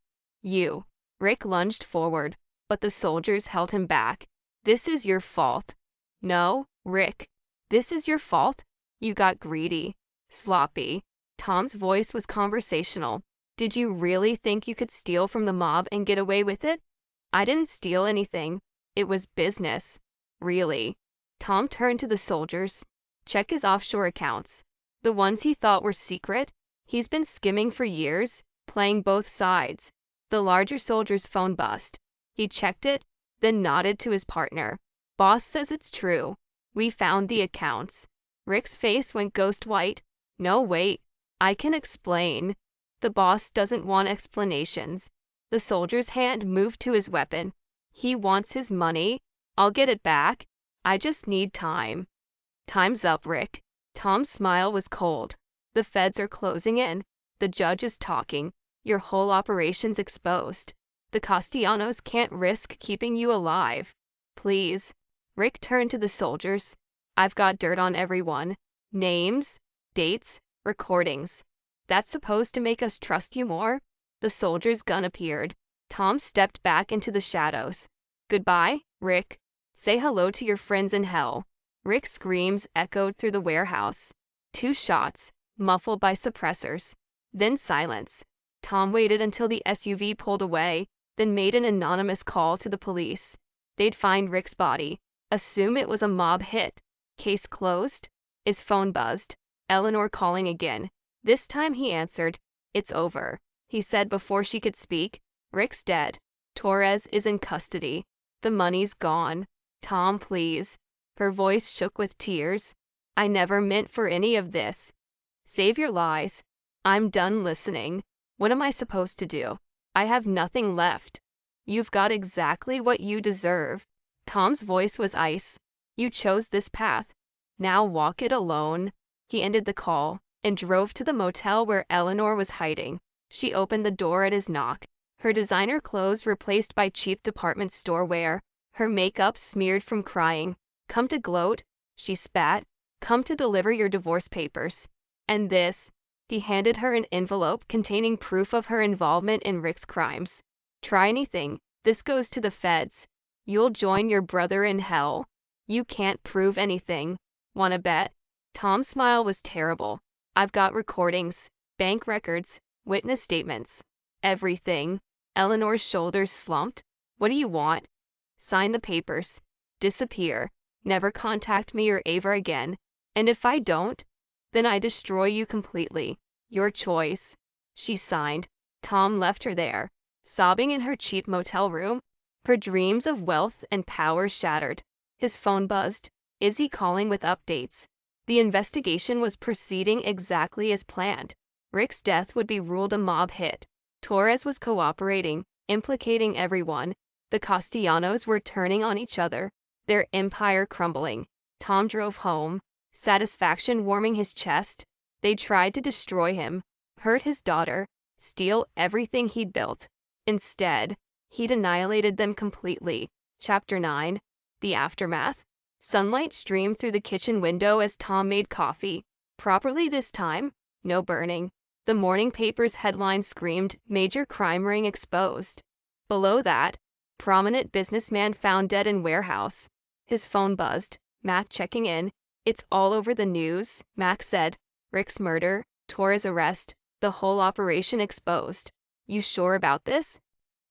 Speaker 1: Rick lunged forward, but the soldiers held him back. This is your fault. No, Rick. This is your fault. You got greedy. Sloppy. Tom's voice was conversational. Did you really think you could steal from the mob and get away with it? I didn't steal anything. It was business. Really. Tom turned to the soldiers. Check his offshore accounts. The ones he thought were secret. He's been skimming for years, playing both sides. The larger soldier's phone buzzed. He checked it, then nodded to his partner. Boss says it's true. We found the accounts. Rick's face went ghost white. No, wait. I can explain. The boss doesn't want explanations. The soldier's hand moved to his weapon. He wants his money. I'll get it back. I just need time. Time's up, Rick. Tom's smile was cold. The feds are closing in. The judge is talking. Your whole operation's exposed. The Castellanos can't risk keeping you alive. Please. Rick turned to the soldiers. I've got dirt on everyone. Names, dates, recordings. That's supposed to make us trust you more? The soldier's gun appeared. Tom stepped back into the shadows. Goodbye, Rick. Say hello to your friends in hell. Rick's screams echoed through the warehouse. 2 shots, muffled by suppressors. Then silence. Tom waited until the SUV pulled away, then made an anonymous call to the police. They'd find Rick's body. Assume it was a mob hit. Case closed. His phone buzzed. Eleanor calling again. This time he answered. It's over, he said before she could speak. Rick's dead. Torres is in custody. The money's gone. Tom, please. Her voice shook with tears. I never meant for any of this. Save your lies. I'm done listening. What am I supposed to do? I have nothing left. You've got exactly what you deserve. Tom's voice was ice. You chose this path. Now walk it alone. He ended the call and drove to the motel where Eleanor was hiding. She opened the door at his knock. Her designer clothes replaced by cheap department store wear. Her makeup smeared from crying. Come to gloat? She spat. Come to deliver your divorce papers. And this. He handed her an envelope containing proof of her involvement in Rick's crimes. Try anything. This goes to the feds. You'll join your brother in hell. You can't prove anything. Wanna bet? Tom's smile was terrible. I've got recordings, bank records, witness statements. Everything. Eleanor's shoulders slumped. What do you want? Sign the papers. Disappear. Never contact me or Ava again. And if I don't, then I destroy you completely. Your choice. She signed. Tom left her there, sobbing in her cheap motel room. Her dreams of wealth and power shattered. His phone buzzed. Izzy calling with updates. The investigation was proceeding exactly as planned. Rick's death would be ruled a mob hit. Torres was cooperating, implicating everyone. The Castellanos were turning on each other, their empire crumbling. Tom drove home, satisfaction warming his chest. They tried to destroy him, hurt his daughter, steal everything he'd built. Instead, he'd annihilated them completely. Chapter 9. The Aftermath. Sunlight streamed through the kitchen window as Tom made coffee. Properly this time, no burning. The morning paper's headline screamed, "Major crime ring exposed." Below that, "Prominent businessman found dead in warehouse." His phone buzzed. Mac checking in. "It's all over the news," Mac said. "Rick's murder, Torres' arrest, the whole operation exposed." "You sure about this?"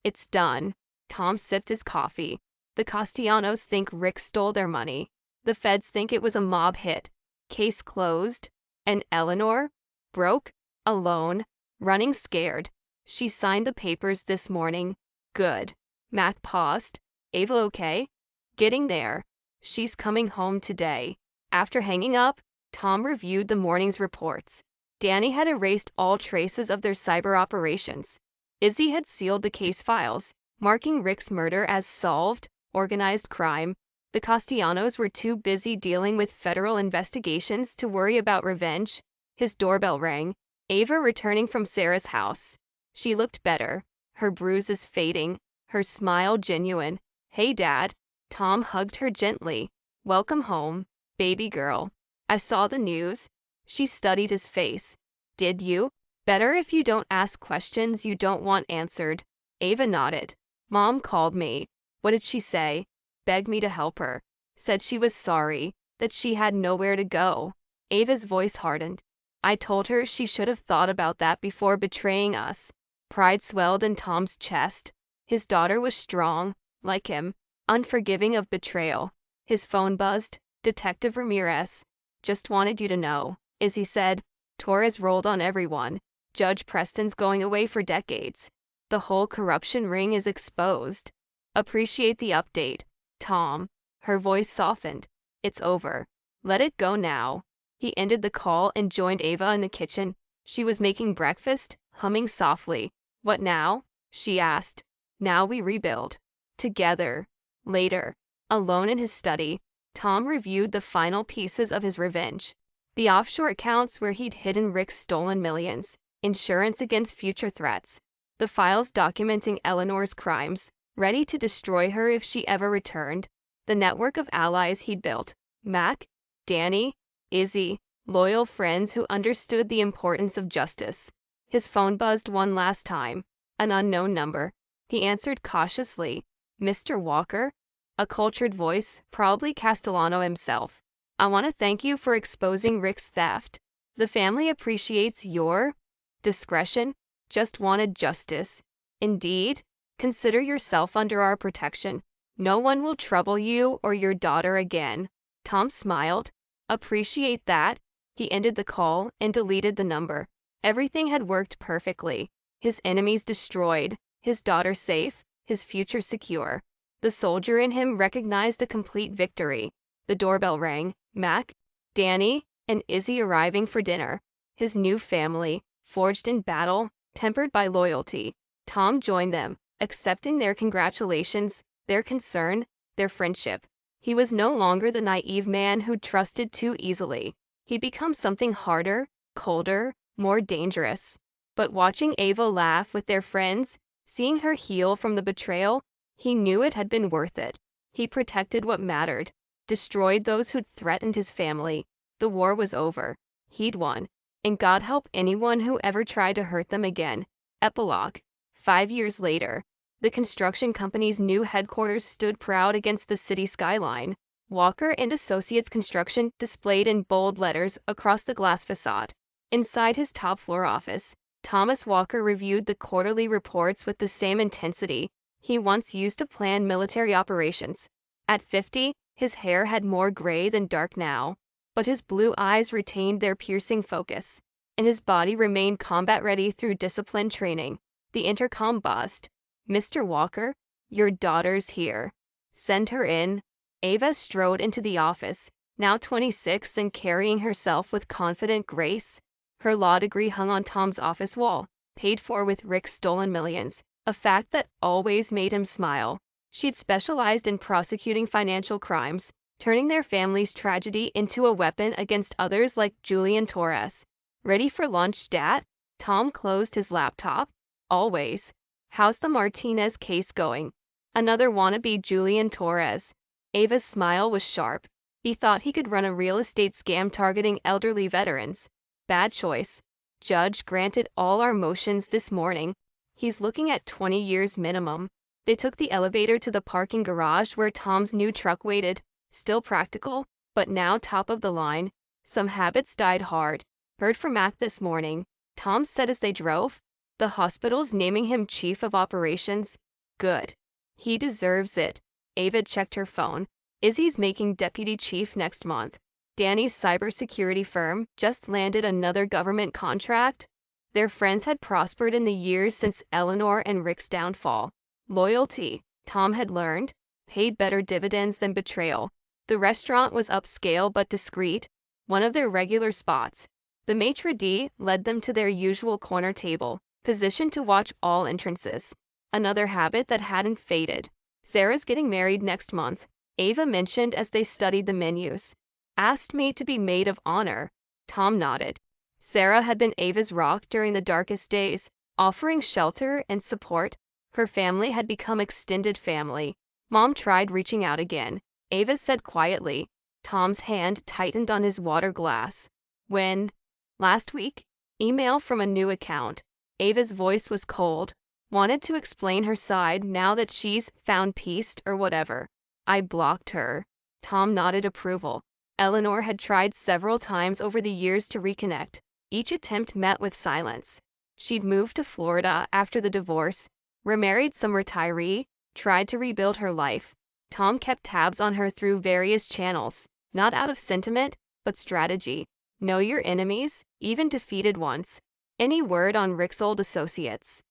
Speaker 1: "It's done." Tom sipped his coffee. "The Castellanos think Rick stole their money. The feds think it was a mob hit. Case closed. And Eleanor? Broke? Alone? Running scared. She signed the papers this morning." "Good." Mac paused. "Ava okay?" "Getting there. She's coming home today." After hanging up, Tom reviewed the morning's reports. Danny had erased all traces of their cyber operations. Izzy had sealed the case files, marking Rick's murder as solved, organized crime. The Castellanos were too busy dealing with federal investigations to worry about revenge. His doorbell rang. Ava returning from Sarah's house. She looked better, her bruises fading, her smile genuine. "Hey, Dad." Tom hugged her gently. "Welcome home, baby girl. I saw the news." She studied his face. "Did you? Better if you don't ask questions you don't want answered." Ava nodded. "Mom called me." "What did she say?" "Begged me to help her. Said she was sorry, that she had nowhere to go." Ava's voice hardened. "I told her she should have thought about that before betraying us." Pride swelled in Tom's chest. His daughter was strong, like him, unforgiving of betrayal. His phone buzzed. "Detective Ramirez. Just wanted you to know." Izzy said. "Torres rolled on everyone. Judge Preston's going away for decades. The whole corruption ring is exposed. Appreciate the update, Tom." Her voice softened. "It's over. Let it go now." He ended the call and joined Ava in the kitchen. She was making breakfast, humming softly. "What now?" she asked. "Now we rebuild. Together." Later, alone in his study, Tom reviewed the final pieces of his revenge. The offshore accounts where he'd hidden Rick's stolen millions, insurance against future threats, the files documenting Eleanor's crimes, ready to destroy her if she ever returned, the network of allies he'd built, Mac, Danny, Izzy, loyal friends who understood the importance of justice. His phone buzzed one last time. An unknown number. He answered cautiously. "Mr. Walker?" A cultured voice, probably Castellano himself. "I want to thank you for exposing Rick's theft. The family appreciates your discretion. Just wanted justice." "Indeed. Consider yourself under our protection. No one will trouble you or your daughter again." Tom smiled. "Appreciate that." He ended the call and deleted the number. Everything had worked perfectly. His enemies destroyed, his daughter safe, his future secure. The soldier in him recognized a complete victory. The doorbell rang. Mac, Danny, and Izzy arriving for dinner. His new family, forged in battle, tempered by loyalty. Tom joined them, accepting their congratulations, their concern, their friendship. He was no longer the naive man who trusted too easily. He'd become something harder, colder, more dangerous. But watching Ava laugh with their friends, seeing her heal from the betrayal, he knew it had been worth it. He protected what mattered, destroyed those who'd threatened his family. The war was over. He'd won. And God help anyone who ever tried to hurt them again. Epilogue. 5 years later, the construction company's new headquarters stood proud against the city skyline. Walker and Associates Construction displayed in bold letters across the glass facade. Inside his top-floor office, Thomas Walker reviewed the quarterly reports with the same intensity he once used to plan military operations. At 50, his hair had more gray than dark now, but his blue eyes retained their piercing focus, and his body remained combat-ready through disciplined training. The intercom buzzed. "Mr. Walker, your daughter's here. Send her in." Ava strode into the office, now 26 and carrying herself with confident grace. Her law degree hung on Tom's office wall, paid for with Rick's stolen millions, a fact that always made him smile. She'd specialized in prosecuting financial crimes, turning their family's tragedy into a weapon against others like Julian Torres. "Ready for lunch, Dad?" Tom closed his laptop. "Always." "How's the Martinez case going?" "Another wannabe Julian Torres." Ava's smile was sharp. He thought he could run a real estate scam targeting elderly veterans. "Bad choice. Judge granted all our motions this morning. He's looking at 20 years minimum." They took the elevator to the parking garage where Tom's new truck waited. Still practical, but now top of the line. "Some habits died hard. Heard from Mac this morning," Tom said as they drove. "The hospital's naming him chief of operations." "Good. He deserves it." Ava checked her phone. "Izzy's making deputy chief next month. Danny's cybersecurity firm just landed another government contract." Their friends had prospered in the years since Eleanor and Rick's downfall. Loyalty, Tom had learned, paid better dividends than betrayal. The restaurant was upscale but discreet, one of their regular spots. The maitre d' led them to their usual corner table, positioned to watch all entrances. Another habit that hadn't faded. "Sarah's getting married next month," Ava mentioned as they studied the menus. "Asked me to be maid of honor." Tom nodded. Sarah had been Ava's rock during the darkest days, offering shelter and support. Her family had become extended family. Mom tried reaching out again. Ava said quietly. Tom's hand tightened on his water glass. "When?" "Last week." Email from a new account. Ava's voice was cold. Wanted to explain her side now that she's found peace or whatever. "I blocked her." Tom nodded approval. Eleanor had tried several times over the years to reconnect. Each attempt met with silence. She'd moved to Florida after the divorce, remarried some retiree, tried to rebuild her life. Tom kept tabs on her through various channels, not out of sentiment, but strategy. Know your enemies, even defeated ones. "Any word on Rick's old associates?"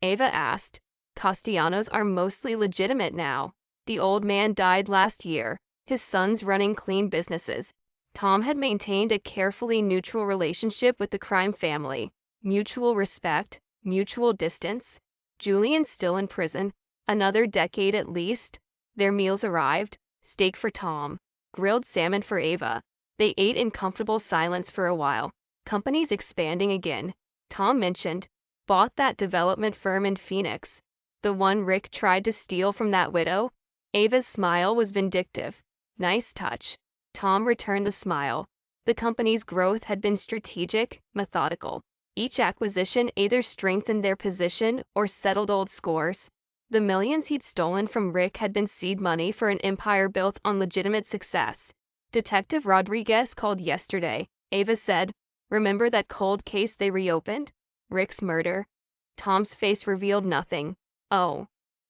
Speaker 1: Ava asked. "Castellanos are mostly legitimate now. The old man died last year, his sons running clean businesses." Tom had maintained a carefully neutral relationship with the crime family. Mutual respect, mutual distance. Julian's still in prison, another decade at least. Their meals arrived. Steak for Tom, grilled salmon for Ava. They ate in comfortable silence for a while. "Company's expanding again," Tom mentioned. "Bought that development firm in Phoenix. The one Rick tried to steal from that widow." Ava's smile was vindictive. "Nice touch." Tom returned the smile. The company's growth had been strategic, methodical. Each acquisition either strengthened their position or settled old scores. The millions he'd stolen from Rick had been seed money for an empire built on legitimate success. "Detective Rodriguez called yesterday," Ava said. "Remember that cold case they reopened? Rick's murder." Tom's face revealed nothing. "Oh.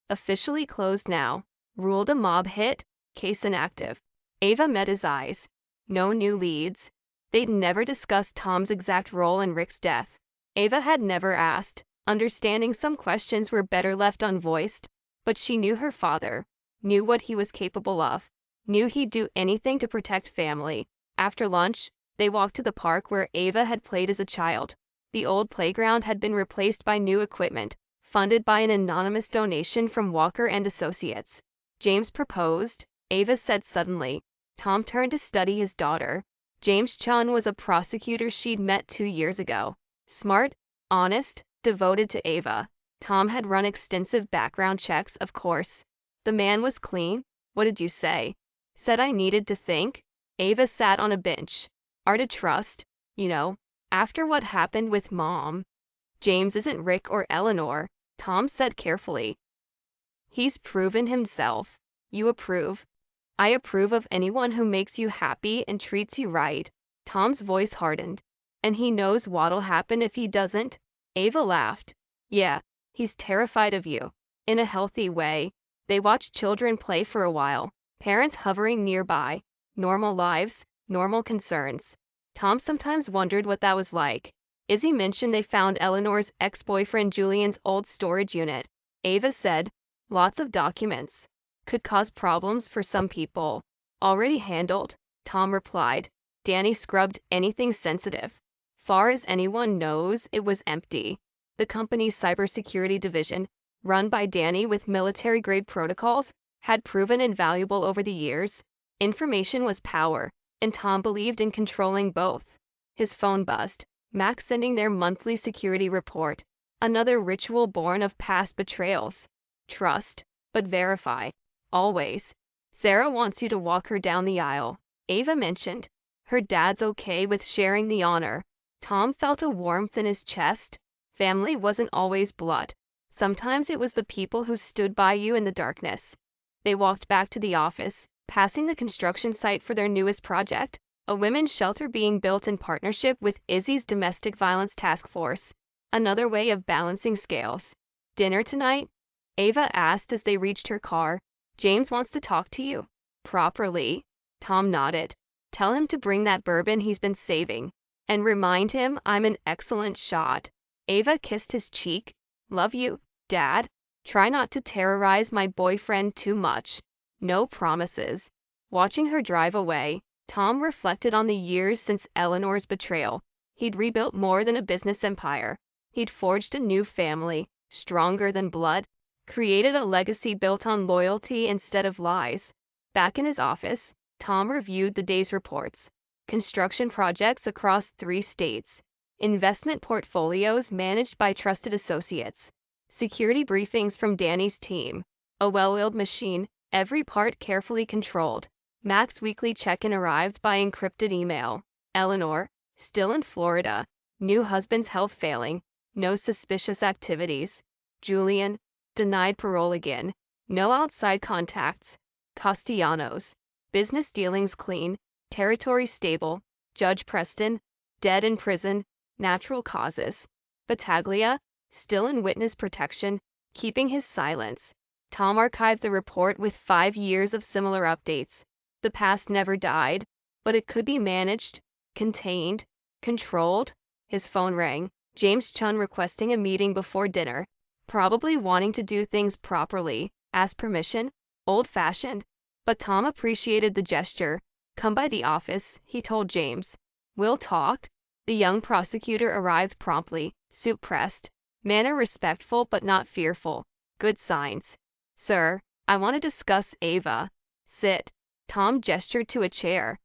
Speaker 1: Officially closed now. Ruled a mob hit. Case inactive." Ava met his eyes. No new leads. They'd never discussed Tom's exact role in Rick's death. Ava had never asked, understanding some questions were better left unvoiced, but she knew her father, knew what he was capable of, knew he'd do anything to protect family. After lunch, they walked to the park where Ava had played as a child. The old playground had been replaced by new equipment, funded by an anonymous donation from Walker and Associates. "James proposed," Ava said suddenly. Tom turned to study his daughter. James Chun was a prosecutor she'd met 2 years ago. Smart, honest, devoted to Ava. Tom had run extensive background checks, of course. "The man was clean." "What did you say?" "Said I needed to think." Ava sat on a bench. "Are to trust, you know, after what happened with Mom." "James isn't Rick or Eleanor," Tom said carefully. "He's proven himself. You approve." "I approve of anyone who makes you happy and treats you right." Tom's voice hardened. "And he knows what'll happen if he doesn't?" Ava laughed. Yeah, he's terrified of you. In a healthy way. They watched children play for a while, parents hovering nearby, normal lives, normal concerns. Tom sometimes wondered what that was like. Izzy mentioned they found Eleanor's ex-boyfriend Julian's old storage unit. Ava said, lots of documents. Could cause problems for some people. Already handled, Tom replied. Danny scrubbed anything sensitive. Far as anyone knows, it was empty. The company's cybersecurity division, run by Danny with military-grade protocols, had proven invaluable over the years. Information was power, and Tom believed in controlling both. His phone buzzed, Max sending their monthly security report. Another ritual born of past betrayals. Trust, but verify. Always. Sarah wants you to walk her down the aisle. Ava mentioned. Her dad's okay with sharing the honor. Tom felt a warmth in his chest. Family wasn't always blood. Sometimes it was the people who stood by you in the darkness. They walked back to the office, passing the construction site for their newest project, a women's shelter being built in partnership with Izzy's domestic violence task force. Another way of balancing scales. Dinner tonight? Ava asked as they reached her car. James wants to talk to you. Properly? Tom nodded. Tell him to bring that bourbon he's been saving. And remind him I'm an excellent shot. Ava kissed his cheek. Love you, Dad. Try not to terrorize my boyfriend too much. No promises. Watching her drive away, Tom reflected on the years since Eleanor's betrayal. He'd rebuilt more than a business empire. He'd forged a new family, stronger than blood, created a legacy built on loyalty instead of lies. Back in his office, Tom reviewed the day's reports. Construction projects across 3 states. Investment portfolios managed by trusted associates. Security briefings from Danny's team. A well-oiled machine, every part carefully controlled. Mac's weekly check-in arrived by encrypted email. Eleanor, still in Florida. New husband's health failing. No suspicious activities. Julian, denied parole again. No outside contacts. Castellanos, business dealings clean. Territory stable. Judge Preston, dead in prison. Natural causes. Battaglia, still in witness protection, keeping his silence. Tom archived the report with 5 years of similar updates. The past never died, but it could be managed, contained, controlled. His phone rang. James Chun requesting a meeting before dinner. Probably wanting to do things properly. Ask permission. Old-fashioned. But Tom appreciated the gesture. Come by the office, he told James. We'll talk. The young prosecutor arrived promptly, suit pressed, manner respectful but not fearful. Good signs. Sir, I want to discuss Ava. Sit. Tom gestured to a chair.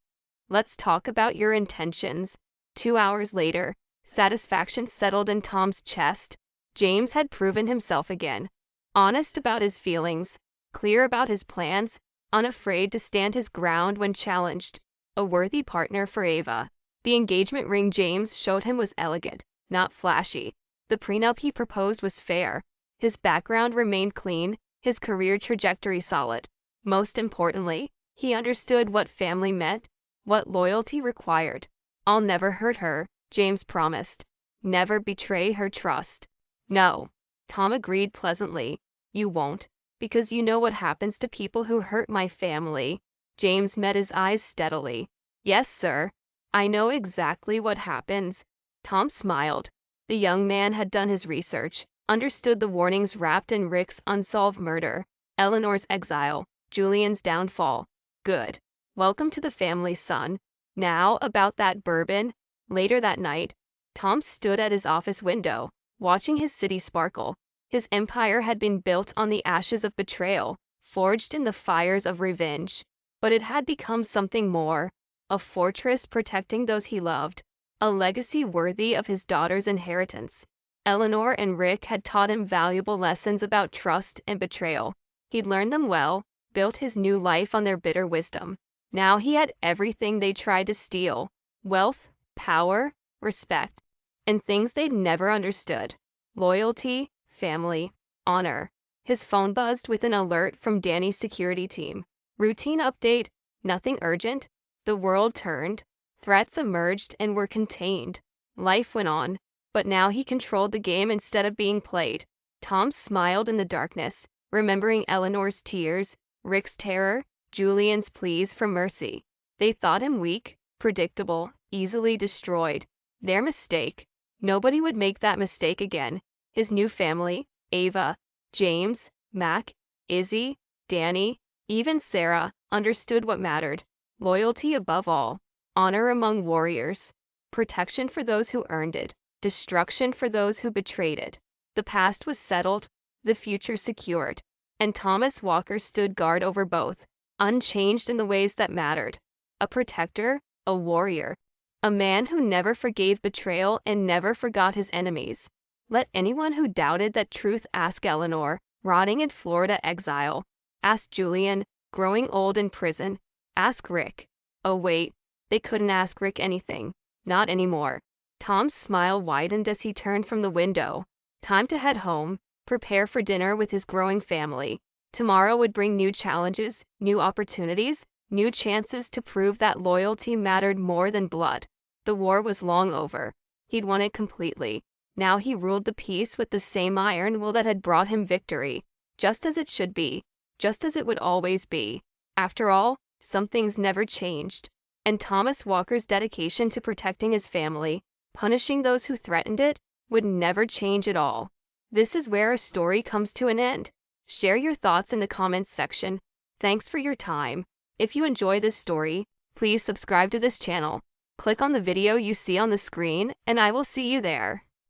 Speaker 1: Let's talk about your intentions. 2 hours later, satisfaction settled in Tom's chest. James had proven himself again. Honest about his feelings, clear about his plans, unafraid to stand his ground when challenged. A worthy partner for Ava. The engagement ring James showed him was elegant, not flashy. The prenup he proposed was fair. His background remained clean, his career trajectory solid. Most importantly, he understood what family meant, what loyalty required. I'll never hurt her, James promised. Never betray her trust. No. Tom agreed pleasantly. You won't, because you know what happens to people who hurt my family. James met his eyes steadily. Yes, sir. I know exactly what happens. Tom smiled. The young man had done his research, understood the warnings wrapped in Rick's unsolved murder, Eleanor's exile, Julian's downfall. Good. Welcome to the family, son. Now, about that bourbon. Later that night, Tom stood at his office window, watching his city sparkle. His empire had been built on the ashes of betrayal, forged in the fires of revenge. But it had become something more. A fortress protecting those he loved, a legacy worthy of his daughter's inheritance. Eleanor and Rick had taught him valuable lessons about trust and betrayal. He'd learned them well, built his new life on their bitter wisdom. Now he had everything they tried to steal: wealth, power, respect, and things they'd never understood: loyalty, family, honor. His phone buzzed with an alert from Danny's security team. Routine update, nothing urgent. The world turned. Threats emerged and were contained. Life went on. but now he controlled the game instead of being played. Tom smiled in the darkness, remembering Eleanor's tears, Rick's terror, Julian's pleas for mercy. They thought him weak, predictable, easily destroyed. Their mistake. Nobody would make that mistake again. His new family, Ava, James, Mac, Izzy, Danny, even Sarah, understood what mattered. Loyalty above all, honor among warriors, protection for those who earned it, destruction for those who betrayed it. The past was settled, the future secured, and Thomas Walker stood guard over both, unchanged in the ways that mattered. A protector, a warrior, a man who never forgave betrayal and never forgot his enemies. Let anyone who doubted that truth ask Eleanor, rotting in Florida exile. Ask Julian, growing old in prison. Ask Rick. Oh wait, they couldn't ask Rick anything. Not anymore. Tom's smile widened as he turned from the window. Time to head home, prepare for dinner with his growing family. Tomorrow would bring new challenges, new opportunities, new chances to prove that loyalty mattered more than blood. The war was long over. He'd won it completely. Now he ruled the peace with the same iron will that had brought him victory. Just as it should be. Just as it would always be. After all, some things never changed. And Thomas Walker's dedication to protecting his family, punishing those who threatened it, would never change at all. This is where our story comes to an end. Share your thoughts in the comments section. Thanks for your time. If you enjoy this story, please subscribe to this channel. Click on the video you see on the screen, and I will see you there.